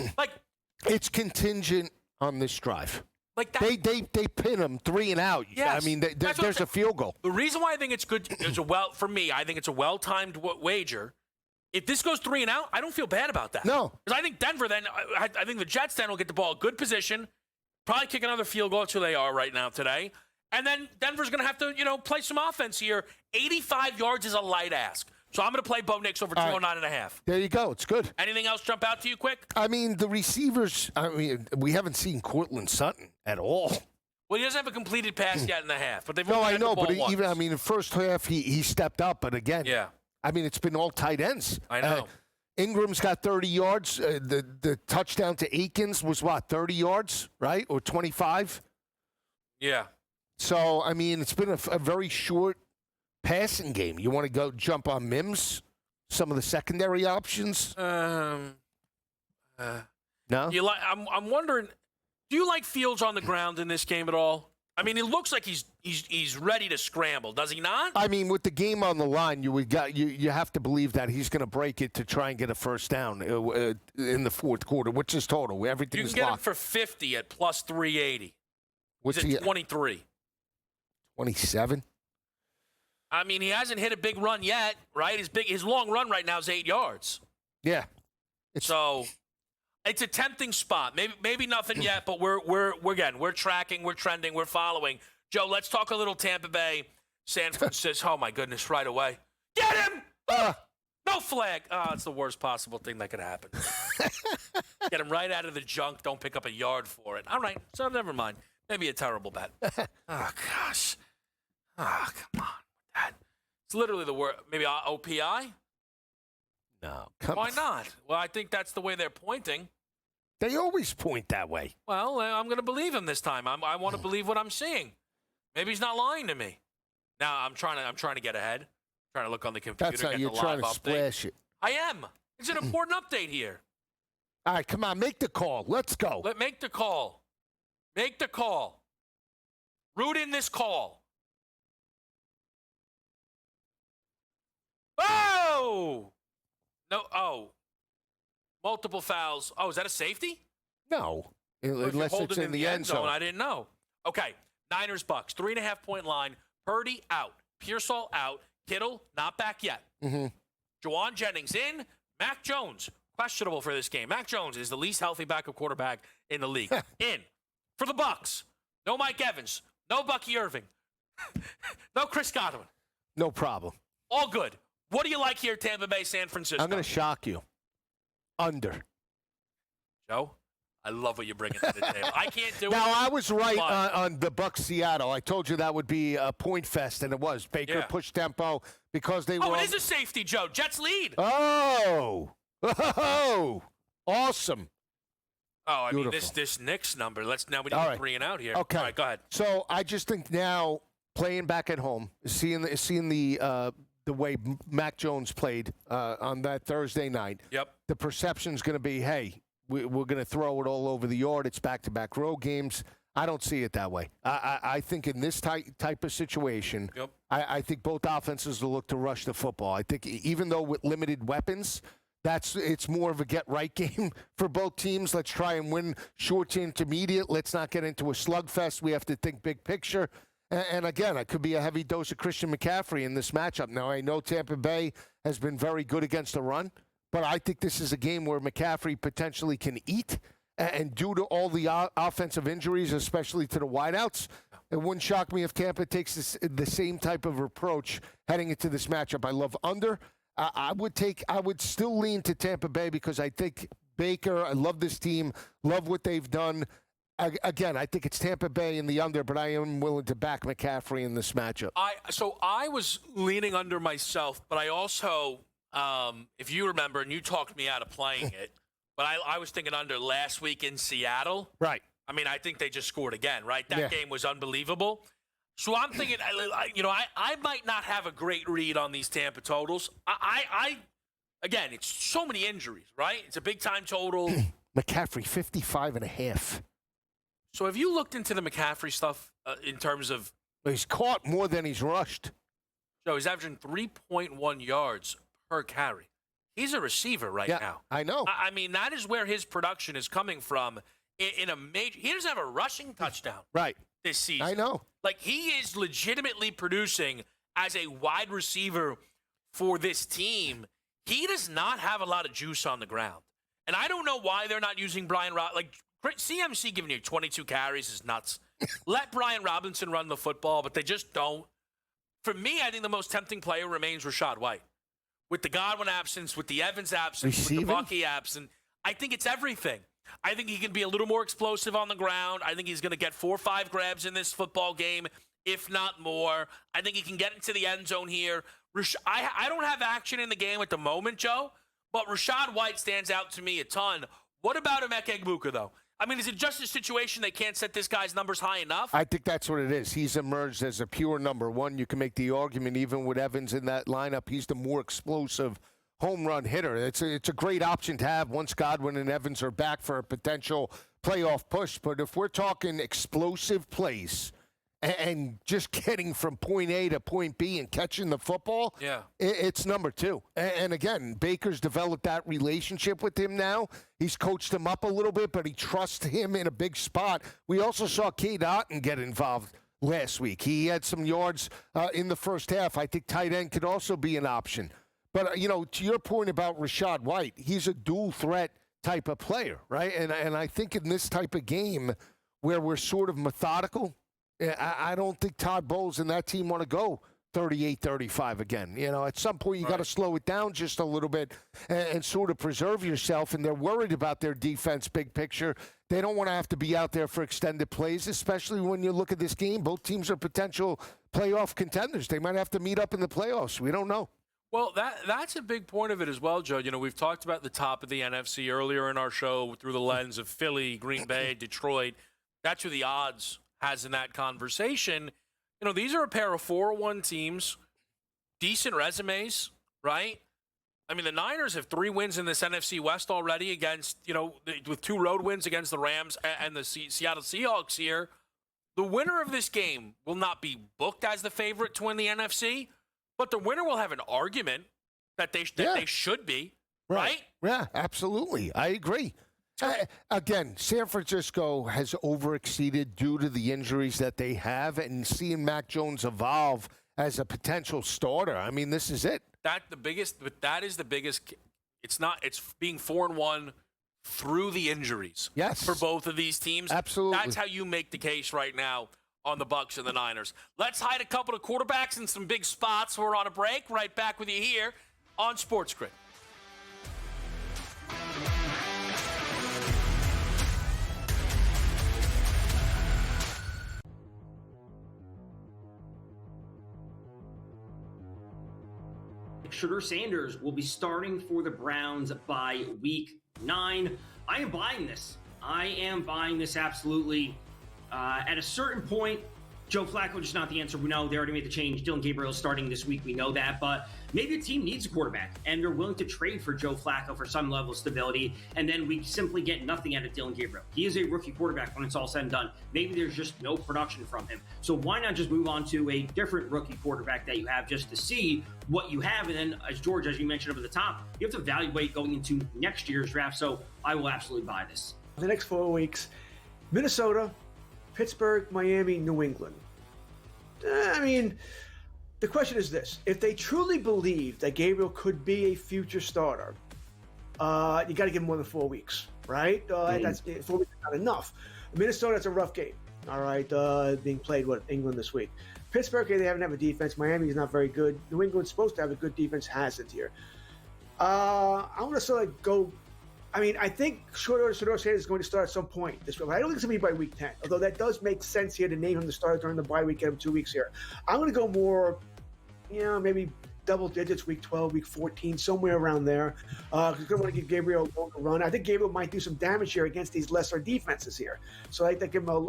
It's contingent on this drive. Like that. They pin them 3 and out. Yes. There's a field goal. The reason why I think it's good, for me, I think it's a well-timed wager. If this goes 3 and out, I don't feel bad about that. No. Because I think Denver then, I think the Jets then will get the ball good position, probably kick another field goal. That's who they are right now today. And then Denver's going to have to, play some offense here. 85 yards is a light ask. So I'm going to play Bo Nix over 209.5. There you go. It's good. Anything else jump out to you quick? The receivers, we haven't seen Courtland Sutton at all. Well, he doesn't have a completed pass yet in the half, but they've No, only I had know, the ball but once. even, the first half, he stepped up, but again, Yeah. it's been all tight ends. I know. Ingram's got 30 yards. The touchdown to Akins was, 30 yards, right? Or 25? Yeah. So, it's been a very short passing game. You want to go jump on Mims? Some of the secondary options? No? I'm wondering, do you like Fields on the ground in this game at all? It looks like he's ready to scramble, does he not? With the game on the line, you have to believe that he's going to break it to try and get a first down in the fourth quarter, which is total. Everything is locked. You can get him for 50 at plus 380. What's He's he at 23. 27? He hasn't hit a big run yet, right? His long run right now is 8 yards. Yeah. So it's a tempting spot. Maybe nothing yet, but we're tracking, we're trending, we're following. Joe, let's talk a little Tampa Bay, San Francisco. Oh my goodness, right away. Get him! No flag. Oh, it's the worst possible thing that could happen. Get him right out of the junk. Don't pick up a yard for it. All right, so never mind. Maybe a terrible bet. Oh gosh. Oh, come on. It's literally the word. Maybe OPI? No. Why not? Well, I think that's the way they're pointing. They always point that way. Well, I'm going to believe him this time. I want to believe what I'm seeing. Maybe he's not lying to me. Now I'm trying to get ahead. Trying to look on the computer. That's how get you're the trying live to update. splash it. I am. It's an important update here. All right, come on, make the call. Let's go. Make the call. Make the call. Root in this call. Oh! No, oh. Multiple fouls. Oh, is that a safety? No. Well, if you're Unless it's holding in the end zone. I didn't know. Okay, Niners, Bucks, 3.5-point line. Purdy out. Pearsall out. Kittle not back yet. Mm-hmm. Juwan Jennings in. Mac Jones, questionable for this game. Mac Jones is the least healthy backup quarterback in the league. In. For the Bucks, no Mike Evans. No Bucky Irving. No Chris Godwin. No problem. All good. What do you like here, Tampa Bay, San Francisco? I'm going to shock you. Under. Joe, I love what you're bringing to the table. I can't do it. Now, I was right on the Bucs Seattle. I told you that would be a point fest, and it was. Baker pushed tempo because they were. Oh, it is a safety, Joe. Jets lead. Oh, awesome. Oh, I Beautiful. mean, this Knicks number. We need All to right. bring it out here. Okay. All right, go ahead. So I just think now playing back at home, seeing the way Mac Jones played on that Thursday night. Yep. The perception's going to be, hey, we're going to throw it all over the yard. It's back-to-back road games. I don't see it that way. I think in this type of situation, Yep. I think both offenses will look to rush the football. I think even though with limited weapons, it's more of a get-right game for both teams. Let's try and win short to intermediate. Let's not get into a slugfest. We have to think big picture. And again, it could be a heavy dose of Christian McCaffrey in this matchup. Now, I know Tampa Bay has been very good against the run, but I think this is a game where McCaffrey potentially can eat. And due to all the offensive injuries, especially to the wideouts, it wouldn't shock me if Tampa takes the same type of approach heading into this matchup. I love under. I would still lean to Tampa Bay because I think Baker, I love this team, love what they've done. Again, I think it's Tampa Bay in the under, but I am willing to back McCaffrey in this matchup. So I was leaning under myself, but I also, if you remember, and you talked me out of playing it, but I was thinking under last week in Seattle. Right. I mean, I think they just scored again, right? That game was unbelievable. So I'm thinking, I might not have a great read on these Tampa totals. Again, it's so many injuries, right? It's a big-time total. McCaffrey, 55.5. So have you looked into the McCaffrey stuff in terms of... He's caught more than he's rushed. So he's averaging 3.1 yards per carry. He's a receiver right now. I know. I mean, that is where his production is coming from in a major... He doesn't have a rushing touchdown this season. I know. Like, he is legitimately producing as a wide receiver for this team. He does not have a lot of juice on the ground. And I don't know why they're not using Brian Like, CMC giving you 22 carries is nuts. Let Brian Robinson run the football, but they just don't. For me, I think the most tempting player remains Rachaad White. With the Godwin absence, with the Evans absence, with the Bucky absence, I think it's everything. I think he can be a little more explosive on the ground. I think he's going to get 4 or 5 grabs in this football game, if not more. I think he can get into the end zone here. I don't have action in the game at the moment, Joe, but Rachaad White stands out to me a ton. What about Emeka Egbuka, though? I mean, is it just a situation they can't set this guy's numbers high enough? I think that's what it is. He's emerged as a pure number one. You can make the argument, even with Evans in that lineup, he's the more explosive home run hitter. It's a great option to have once Godwin and Evans are back for a potential playoff push. But if we're talking explosive plays and just getting from point A to point B and catching the football, it's number 2. And again, Baker's developed that relationship with him now. He's coached him up a little bit, but he trusts him in a big spot. We also saw Cade Otton get involved last week. He had some yards in the first half. I think tight end could also be an option. But, to your point about Rachaad White, he's a dual threat type of player, right? And I think in this type of game where we're sort of methodical, I don't think Todd Bowles and that team want to go 38-35 again. At some point you got to slow it down just a little bit and sort of preserve yourself. And they're worried about their defense, big picture. They don't want to have to be out there for extended plays, especially when you look at this game. Both teams are potential playoff contenders. They might have to meet up in the playoffs. We don't know. Well, that's a big point of it as well, Joe. We've talked about the top of the NFC earlier in our show through the lens of Philly, Green Bay, Detroit. That's who the odds has in that conversation. These are a pair of 4-1 teams, decent resumes, right? I mean, the Niners have 3 wins in this NFC West already against, with 2 road wins against the Rams and the Seattle Seahawks here. The winner of this game will not be booked as the favorite to win the NFC, but the winner will have an argument that they should be, right? Yeah, absolutely. I agree. Again, San Francisco has overexceeded due to the injuries that they have, and seeing Mac Jones evolve as a potential starter. I mean, this is it. That is the biggest. It's being 4-1 through the injuries. Yes. For both of these teams. Absolutely. That's how you make the case right now on the Bucs and the Niners. Let's hide a couple of quarterbacks in some big spots. We're on a break. Right back with you here on SportsGrid. Shedeur Sanders will be starting for the Browns by week 9. I am buying this. Absolutely. At a certain point, Joe Flacco just not the answer. We know they already made the change. Dylan Gabriel starting this week. We know that. But maybe a team needs a quarterback, and they're willing to trade for Joe Flacco for some level of stability, and then we simply get nothing out of Dylan Gabriel. He is a rookie quarterback when it's all said and done. Maybe there's just no production from him. So why not just move on to a different rookie quarterback that you have just to see what you have? And then, as George, as you mentioned over the top, you have to evaluate going into next year's draft. So I will absolutely buy this. The next 4 weeks, Minnesota, Pittsburgh, Miami, New England. I mean, the question is this. If they truly believe that Gabriel could be a future starter, you got to give him more than 4 weeks, right? That's 4 weeks is not enough. Minnesota, that's a rough game, all right, being played with England this week. Pittsburgh, they haven't have a defense. Miami is not very good. New England's supposed to have a good defense, hasn't here. I want to sort of go. I mean, I think Shedeur Sanders is going to start at some point this week. I don't think it's going to be by week 10, although that does make sense here to name him the starter during the bye week, get him 2 weeks here. I'm going to go more, maybe double digits, week 12, week 14, somewhere around there. Because I'm going to want to give Gabriel a longer run. I think Gabriel might do some damage here against these lesser defenses here. So I think give him a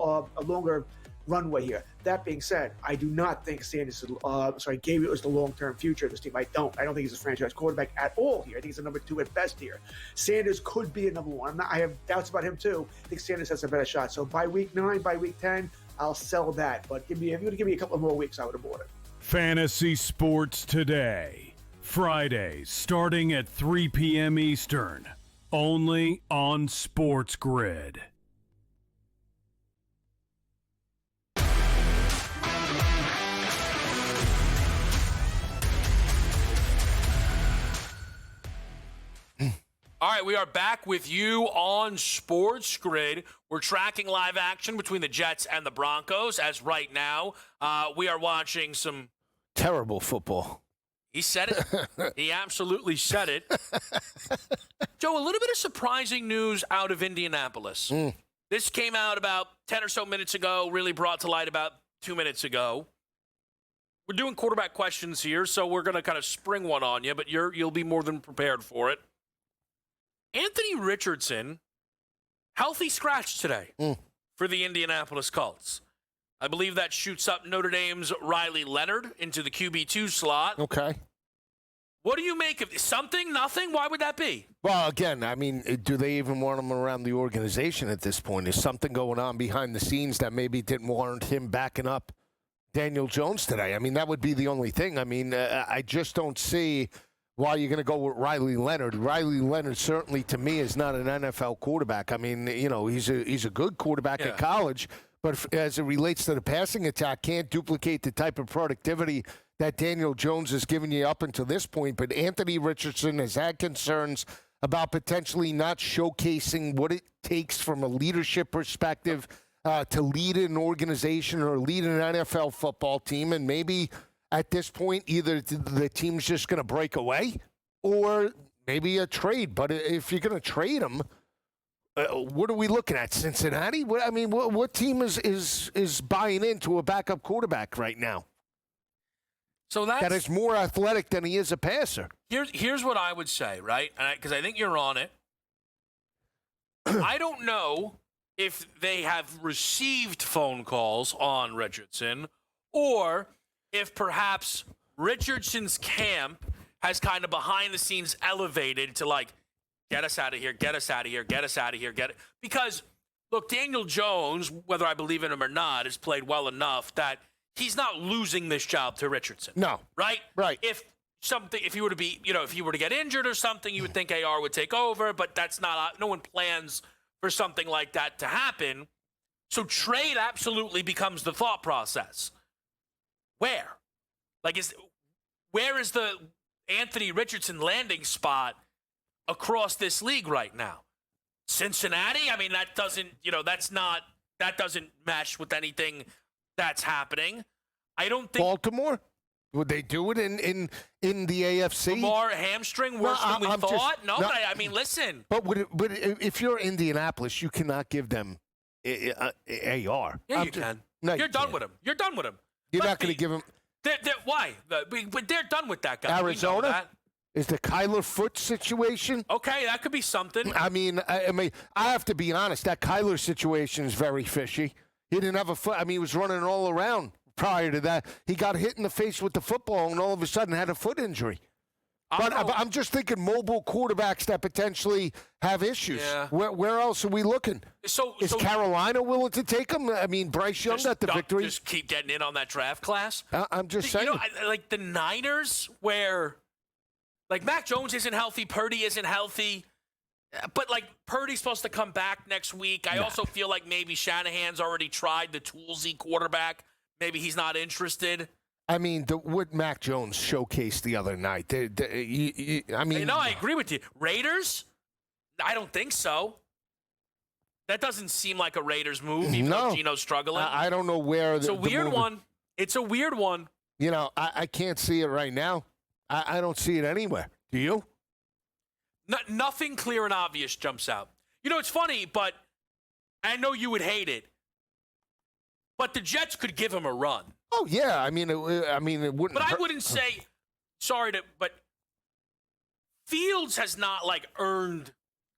longer runway here. That being said, I do not think Gabriel is the long-term future of this team. I don't think he's a franchise quarterback at all here. I think he's a number 2 at best here. Sanders could be a number 1. I have doubts about him too. I think Sanders has a better shot. So by week 9, by week 10, I'll sell that. But if you're going to give me a couple more weeks, I would have bought it. Fantasy Sports Today, Fridays starting at 3 p.m. Eastern, only on SportsGrid. All right, we are back with you on SportsGrid. We're tracking live action between the Jets and the Broncos, as right now we are watching some terrible football. He said it. He absolutely said it. Joe, a little bit of surprising news out of Indianapolis. This came out about 10 or so minutes ago, really brought to light about 2 minutes ago. We're doing quarterback questions here, so we're going to kind of spring one on you, but you'll be more than prepared for it. Anthony Richardson, healthy scratch today for the Indianapolis Colts. I believe that shoots up Notre Dame's Riley Leonard into the QB2 slot. Okay. What do you make of this? Something? Nothing? Why would that be? Well, again, I mean, do they even want him around the organization at this point? Is something going on behind the scenes that maybe didn't warrant him backing up Daniel Jones today? I mean, that would be the only thing. I mean, I just don't see why you're going to go with Riley Leonard. Riley Leonard certainly, to me, is not an NFL quarterback. I mean, he's a good quarterback at college, but as it relates to the passing attack, can't duplicate the type of productivity that Daniel Jones has given you up until this point. But Anthony Richardson has had concerns about potentially not showcasing what it takes from a leadership perspective to lead an organization or lead an NFL football team, and maybe at this point, either the team's just going to break away or maybe a trade. But if you're going to trade him, what are we looking at? Cincinnati? What team is buying into a backup quarterback right now? So that is more athletic than he is a passer. Here's what I would say, right? Because I think you're on it. I don't know if they have received phone calls on Richardson or if perhaps Richardson's camp has kind of behind the scenes elevated to like, get us out of here, get us out of here, get us out of here, get it. Because, look, Daniel Jones, whether I believe in him or not, has played well enough that he's not losing this job to Richardson. No. Right? Right. If something, if he were to be, if he were to get injured or something, you would think AR would take over, but that's not, no one plans for something like that to happen. So trade absolutely becomes the thought process. Where? Where is the Anthony Richardson landing spot across this league right now? Cincinnati? I mean, that doesn't mesh with anything that's happening. I don't think Baltimore? Would they do it in the AFC? More hamstring worse than we thought? But I mean, listen. But if you're Indianapolis, you cannot give them AR. Yeah, you can. No, You're done with him. You're done with him. You're not going to give him. Why? But they're done with that guy. Arizona? Is the Kyler Foot situation? Okay, that could be something. I mean, I have to be honest. That Kyler situation is very fishy. He didn't have a foot. I mean, he was running all around prior to that. He got hit in the face with the football and all of a sudden had a foot injury. But I'm just thinking mobile quarterbacks that potentially have issues. Yeah. Where else are we looking? Is Carolina willing to take him? I mean, Bryce Young got the victory. Just keep getting in on that draft class. I'm just saying. Like the Niners, where Mac Jones isn't healthy, Purdy isn't healthy, but Purdy's supposed to come back next week. I also feel like maybe Shanahan's already tried the toolsy quarterback. Maybe he's not interested. I mean, what Mac Jones showcased the other night. I agree with you. Raiders? I don't think so. That doesn't seem like a Raiders move, even though Gino's struggling. I don't know where it's a weird one. It's a weird one. I can't see it right now. I don't see it anywhere. Do you? Nothing clear and obvious jumps out. It's funny, but I know you would hate it. But the Jets could give him a run. Oh yeah, it wouldn't. But I wouldn't say. But Fields has not earned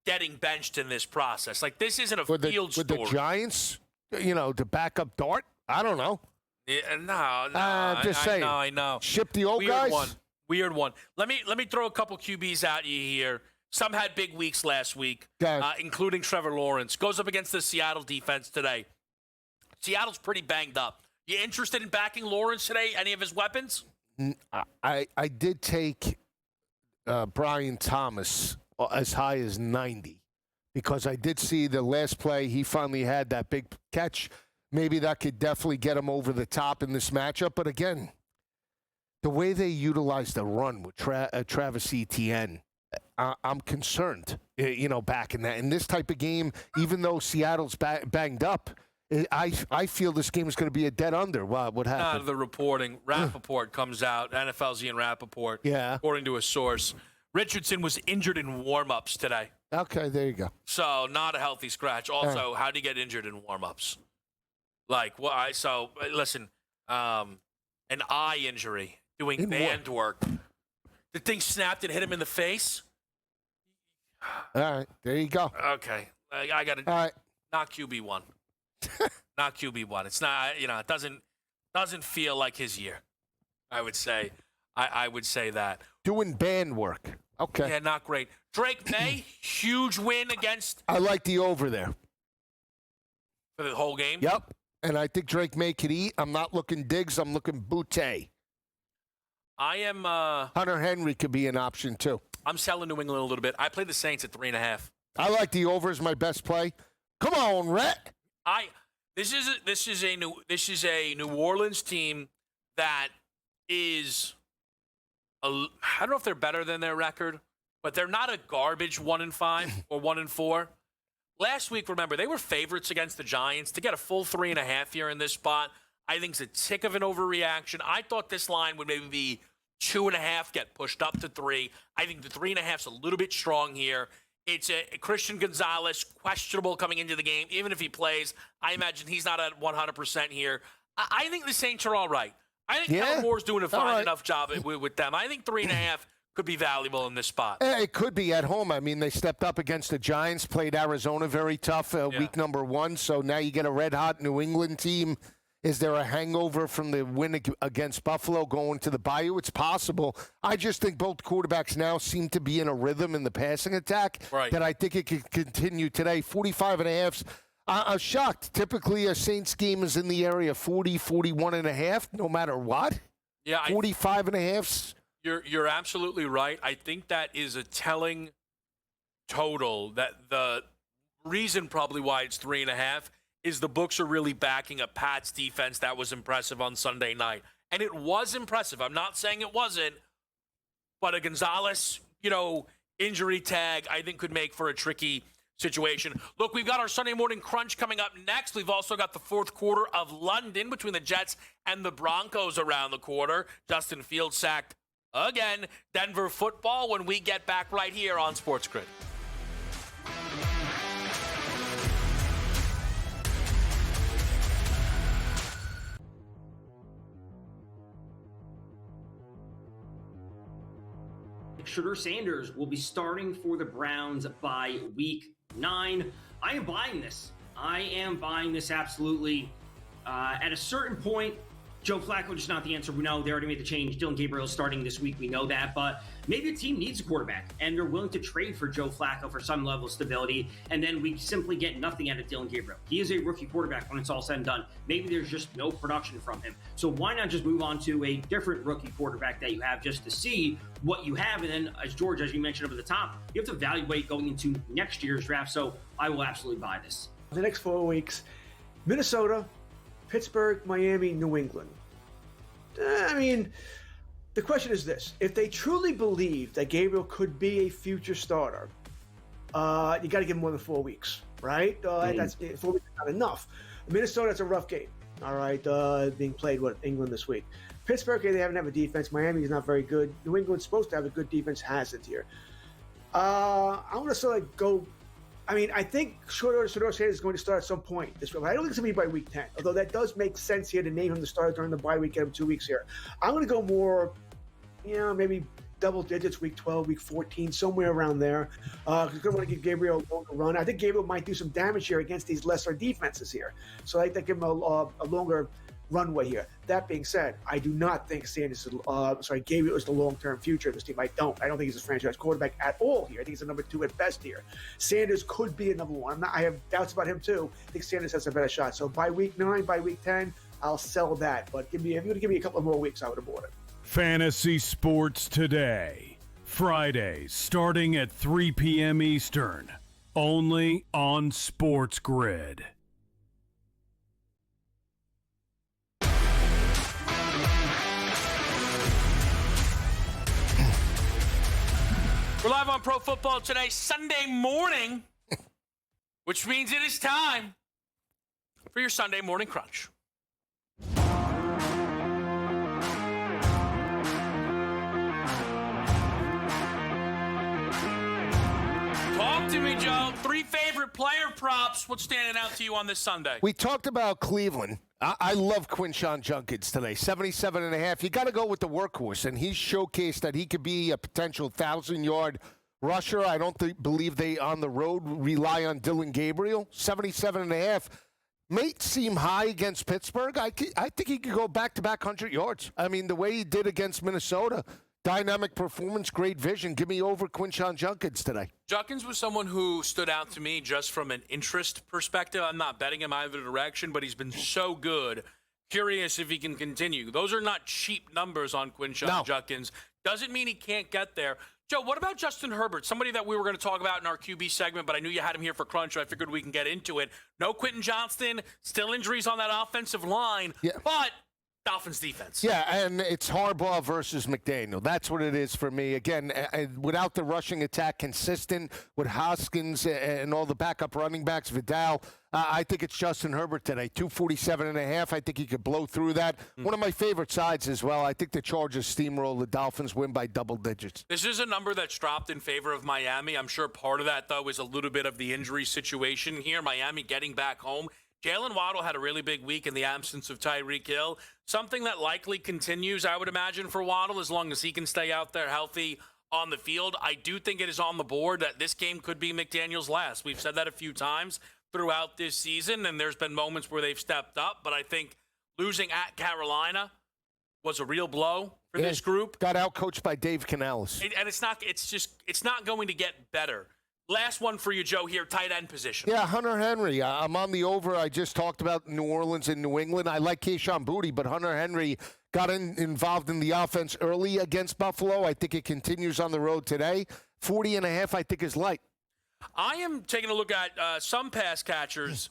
getting benched in this process. This isn't a Fields story. With the Giants, the backup dart. I don't know. Yeah, no. Just saying. I know. Ship the old guys. Weird one. Let me throw a couple QBs at you here. Some had big weeks last week, including Trevor Lawrence. Goes up against the Seattle defense today. Seattle's pretty banged up. You interested in backing Lawrence today? Any of his weapons? I did take Brian Thomas as high as 90 because I did see the last play. He finally had that big catch. Maybe that could definitely get him over the top in this matchup. But again, the way they utilized the run with Travis Etienne, I'm concerned, back in that. In this type of game, even though Seattle's banged up, I feel this game is going to be a dead under. What happened? Out of the reporting, Rappaport comes out, NFL's Ian Rappaport, according to a source. Richardson was injured in warm-ups today. Okay, there you go. So not a healthy scratch. Also, how did he get injured in warm-ups? Listen, an eye injury doing band work. The thing snapped and hit him in the face. All right, there you go. Okay, I got to not QB1. Not QB1. It's not. It doesn't feel like his year. I would say. I would say that. Doing band work. Okay. Yeah, not great. Drake May, huge win against. I like the over there For the whole game. Yep. And I think Drake May could eat. I'm not looking Diggs. I'm looking Boutte. I am. Hunter Henry could be an option too. I'm selling New England a little bit. I play the Saints at 3.5. I like the over as my best play. Come on, Rhett. This is a New Orleans team that is. I don't know if they're better than their record, but they're not a garbage 1-5 or 1-4. Last week, remember, they were favorites against the Giants. To get a full 3.5 here in this spot, I think it's a tick of an overreaction. I thought this line would maybe be 2.5, get pushed up to 3. I think the 3.5 is a little bit strong here. It's a Christian Gonzalez, questionable coming into the game. Even if he plays, I imagine he's not at 100% here. I think the Saints are all right. I think Kellen Moore's doing a fine enough job with them. I think 3.5 could be valuable in this spot. It could be at home. I mean, they stepped up against the Giants, played Arizona very tough week number 1. So now you get a red-hot New England team. Is there a hangover from the win against Buffalo going to the Bayou? It's possible. I just think both quarterbacks now seem to be in a rhythm in the passing attack that I think it could continue today. 45.5. I'm shocked. Typically, a Saints game is in the area 40, 41.5, no matter what. Yeah, 45.5. You're absolutely right. I think that is a telling total. That the reason probably why it's 3.5 is the books are really backing a Pats defense that was impressive on Sunday night, and it was impressive. I'm not saying it wasn't, but a Gonzalez, injury tag, I think could make for a tricky situation. Look, we've got our Sunday morning crunch coming up next. We've also got the fourth quarter of London between the Jets and the Broncos around the corner. Justin Fields sacked again. Denver football when we get back right here on SportsGrid. Shedeur Sanders will be starting for the Browns by week 9. I am buying this. Absolutely. At a certain point, Joe Flacco just not the answer. We know they already made the change. Dylan Gabriel is starting this week. We know that. But maybe a team needs a quarterback, and they're willing to trade for Joe Flacco for some level of stability, and then we simply get nothing out of Dylan Gabriel. He is a rookie quarterback when it's all said and done. Maybe there's just no production from him. So why not just move on to a different rookie quarterback that you have just to see what you have? And then, as you mentioned over the top, you have to evaluate going into next year's draft. So I will absolutely buy this. The next 4 weeks, Minnesota, Pittsburgh, Miami, New England. I mean, the question is this. If they truly believe that Gabriel could be a future starter, you got to give him more than 4 weeks, right? That's 4 weeks is not enough. Minnesota, that's a rough game, all right, being played with England this week. Pittsburgh, they haven't have a defense. Miami is not very good. New England's supposed to have a good defense, hasn't here. I want to sort of go. I mean, I think Shedeur Sanders is going to start at some point this week. I don't think it's going to be by week 10, although that does make sense here to name him the starter during the bye week, get him 2 weeks here. I'm going to go more, maybe double digits, week 12, week 14, somewhere around there. Because I'm going to give Gabriel a longer run. I think Gabriel might do some damage here against these lesser defenses here. So I think give him a longer runway here. That being said, I do not think Gabriel is the long-term future of this team. I don't think he's a franchise quarterback at all here. I think he's a number 2 at best here. Sanders could be a number 1. I have doubts about him too. I think Sanders has a better shot. So by week 9, by week 10, I'll sell that. But if you're going to give me a couple more weeks, I would have bought it. Fantasy Sports Today, Fridays starting at 3 p.m. Eastern, only on SportsGrid. We're live on Pro Football Today, Sunday morning, which means it is time for your Sunday morning crunch. Talk to me, Joe. 3 favorite player props. What's standing out to you on this Sunday? We talked about Cleveland. I love Quinshon Judkins today, 77.5. You got to go with the workhorse, and he's showcased that he could be a potential 1,000-yard rusher. I don't believe they, on the road, rely on Dylan Gabriel. 77.5 may seem high against Pittsburgh. I think he could go back-to-back 100 yards. I mean, the way he did against Minnesota, dynamic performance, great vision. Give me over Quinshon Judkins today. Judkins was someone who stood out to me just from an interest perspective. I'm not betting him either direction, but he's been so good. Curious if he can continue. Those are not cheap numbers on Quinshon Judkins. Doesn't mean he can't get there. Joe, what about Justin Herbert? Somebody that we were going to talk about in our QB segment, but I knew you had him here for Crunch, so I figured we can get into it. No Quentin Johnston, still injuries on that offensive line, but Dolphins defense. Yeah, and it's Harbaugh versus McDaniel. That's what it is for me. Again, without the rushing attack consistent with Hoskins and all the backup running backs, Vidal, I think it's Justin Herbert today, 247.5. I think he could blow through that. One of my favorite sides as well. I think the Chargers steamroll. The Dolphins win by double digits. This is a number that's dropped in favor of Miami. I'm sure part of that, though, is a little bit of the injury situation here. Miami getting back home. Jalen Waddle had a really big week in the absence of Tyreek Hill. Something that likely continues, I would imagine, for Waddle as long as he can stay out there healthy on the field. I do think it is on the board that this game could be McDaniel's last. We've said that a few times throughout this season, and there's been moments where they've stepped up. But I think losing at Carolina was a real blow for this group. Got outcoached by Dave Canales. And it's not going to get better. Last one for you, Joe, here, tight end position. Yeah, Hunter Henry. I'm on the over. I just talked about New Orleans and New England. I like Kayshon Boutte, but Hunter Henry got involved in the offense early against Buffalo. I think it continues on the road today. 40.5, I think, is light. I am taking a look at some pass catchers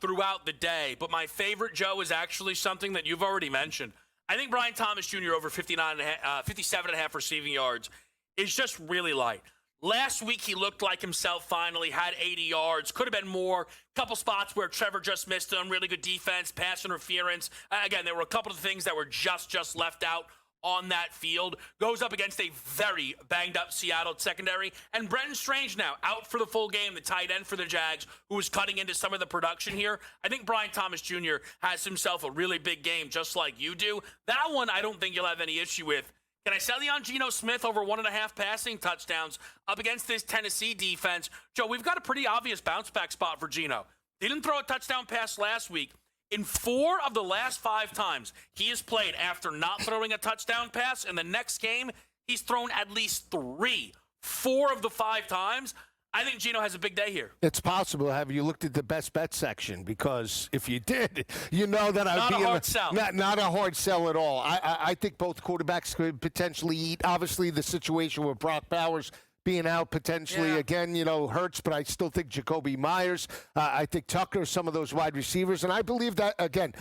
throughout the day, but my favorite, Joe, is actually something that you've already mentioned. I think Brian Thomas Jr. over 57.5 receiving yards is just really light. Last week, he looked like himself finally, had 80 yards. Could have been more. Couple spots where Trevor just missed him. Really good defense, pass interference. Again, there were a couple of things that were just left out on that field. Goes up against a very banged-up Seattle secondary. And Brenton Strange now out for the full game, the tight end for the Jags, who is cutting into some of the production here. I think Brian Thomas Jr. has himself a really big game, just like you do. That one I don't think you'll have any issue with. Can I sell you on Geno Smith over 1.5 passing touchdowns up against this Tennessee defense? Joe, we've got a pretty obvious bounce-back spot for Geno. He didn't throw a touchdown pass last week. In 4 of the last 5 times he has played after not throwing a touchdown pass, in the next game, he's thrown at least 3. 4 of the 5 times. I think Geno has a big day here. It's possible. Have you looked at the best bet section? Because if you did, you know that I'd be not a hard sell. Not a hard sell at all. I think both quarterbacks could potentially eat. Obviously, the situation with Brock Bowers being out potentially again, hurts, but I still think Jacoby Myers. I think Tucker, some of those wide receivers. And I believe that, again,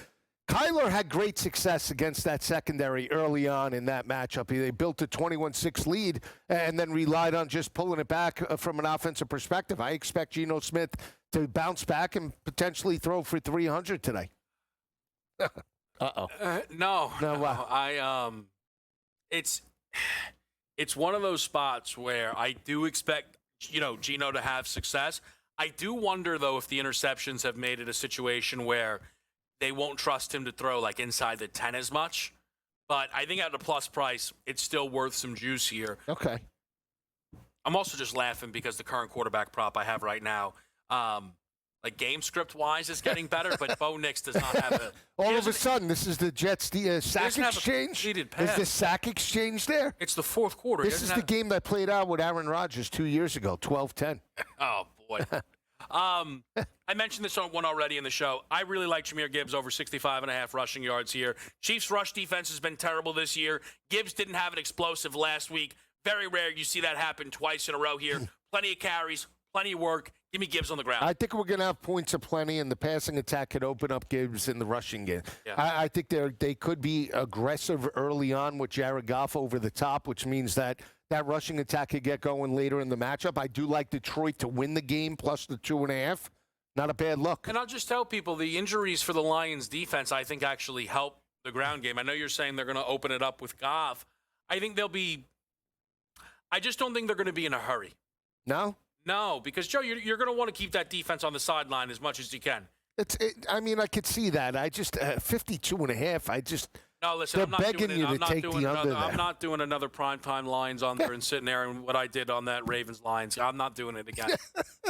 Kyler had great success against that secondary early on in that matchup. They built a 21-6 lead and then relied on just pulling it back from an offensive perspective. I expect Geno Smith to bounce back and potentially throw for 300 today. No. It's one of those spots where I do expect, Geno to have success. I do wonder, though, if the interceptions have made it a situation where they won't trust him to throw like inside the 10 as much. But I think at a plus price, it's still worth some juice here. Okay. I'm also just laughing because the current quarterback prop I have right now, like game script wise, is getting better, but Bo Nix does not have a. All of a sudden, this is the Jets sack exchange. Is the sack exchange there? It's the fourth quarter. This is the game that played out with Aaron Rodgers 2 years ago, 12-10. Oh, boy. I mentioned this one already in the show. I really like Jahmyr Gibbs over 65.5 rushing yards here. Chiefs' rush defense has been terrible this year. Gibbs didn't have an explosive last week. Very rare you see that happen twice in a row here. Plenty of carries, plenty of work. Give me Gibbs on the ground. I think we're going to have points aplenty, and the passing attack could open up Gibbs in the rushing game. Yeah. I think they could be aggressive early on with Jared Goff over the top, which means that rushing attack could get going later in the matchup. I do like Detroit to win the game plus the 2.5. Not a bad look. And I'll just tell people the injuries for the Lions defense, I think, actually help the ground game. I know you're saying they're going to open it up with Goff. I think I just don't think they're going to be in a hurry. No? No, because, Joe, you're going to want to keep that defense on the sideline as much as you can. I could see that. I just 52.5. No, listen, they're I'm not begging doing you I'm to not take doing the another, under there. I'm not doing another primetime Lions on there and sitting there and what I did on that Ravens Lions. I'm not doing it again.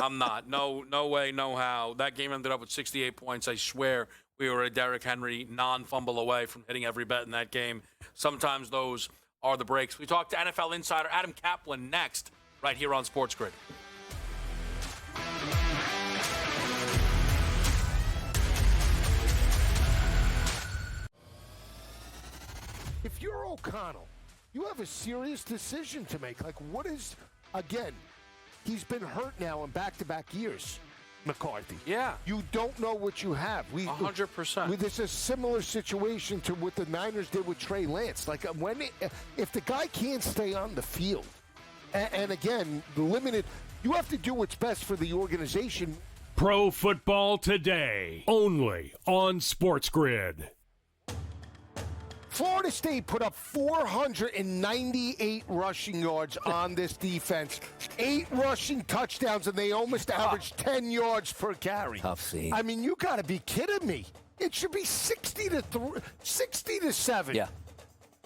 I'm not. No way, no how. That game ended up with 68 points. I swear we were a Derrick Henry non-fumble away from hitting every bet in that game. Sometimes those are the breaks. We talk to NFL insider Adam Kaplan next, right here on SportsGrid. If you're O'Connell, you have a serious decision to make. Like, what is, again, he's been hurt now in back-to-back years, McCarthy. Yeah. You don't know what you have. 100%. This is a similar situation to what the Niners did with Trey Lance. Like, if the guy can't stay on the field, and again, limited, you have to do what's best for the organization. Pro Football Today, only on SportsGrid. Florida State put up 498 rushing yards on this defense. 8 rushing touchdowns, and they almost averaged 10 yards per carry. Tough scene. I mean, you got to be kidding me. It should be 60 to 7. Yeah.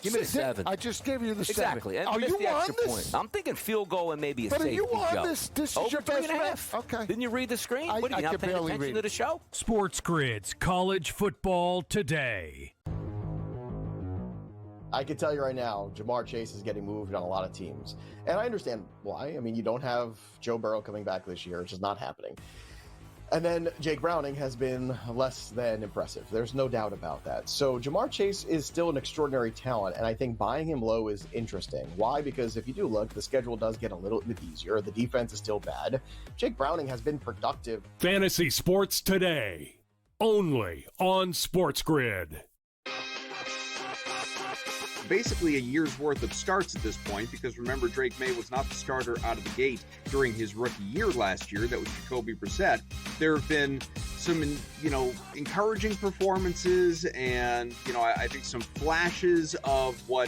Give me the 7. I just gave you the 7. Exactly. And Are you the on this? Point. I'm thinking field goal and maybe a but safety. But are you on Joe. this? This is Over your best 3.5. Okay. Didn't you read the screen? I What are you not paying attention to the show? SportsGrid's College Football Today. I can tell you right now, Jamar Chase is getting moved on a lot of teams. And I understand why. I mean, you don't have Joe Burrow coming back this year. It's just not happening. And then Jake Browning has been less than impressive. There's no doubt about that. So Jamar Chase is still an extraordinary talent, and I think buying him low is interesting. Why? Because if you do look, the schedule does get a little bit easier. The defense is still bad. Jake Browning has been productive. Fantasy Sports Today, only on SportsGrid. Basically a year's worth of starts at this point, because remember, Drake May was not the starter out of the gate during his rookie year last year. That was Jacoby Brissett. There have been some, encouraging performances and, I think some flashes of what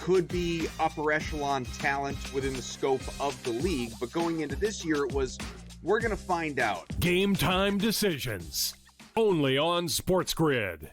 could be upper echelon talent within the scope of the league. But going into this year, it was, we're going to find out. Game time decisions, only on SportsGrid.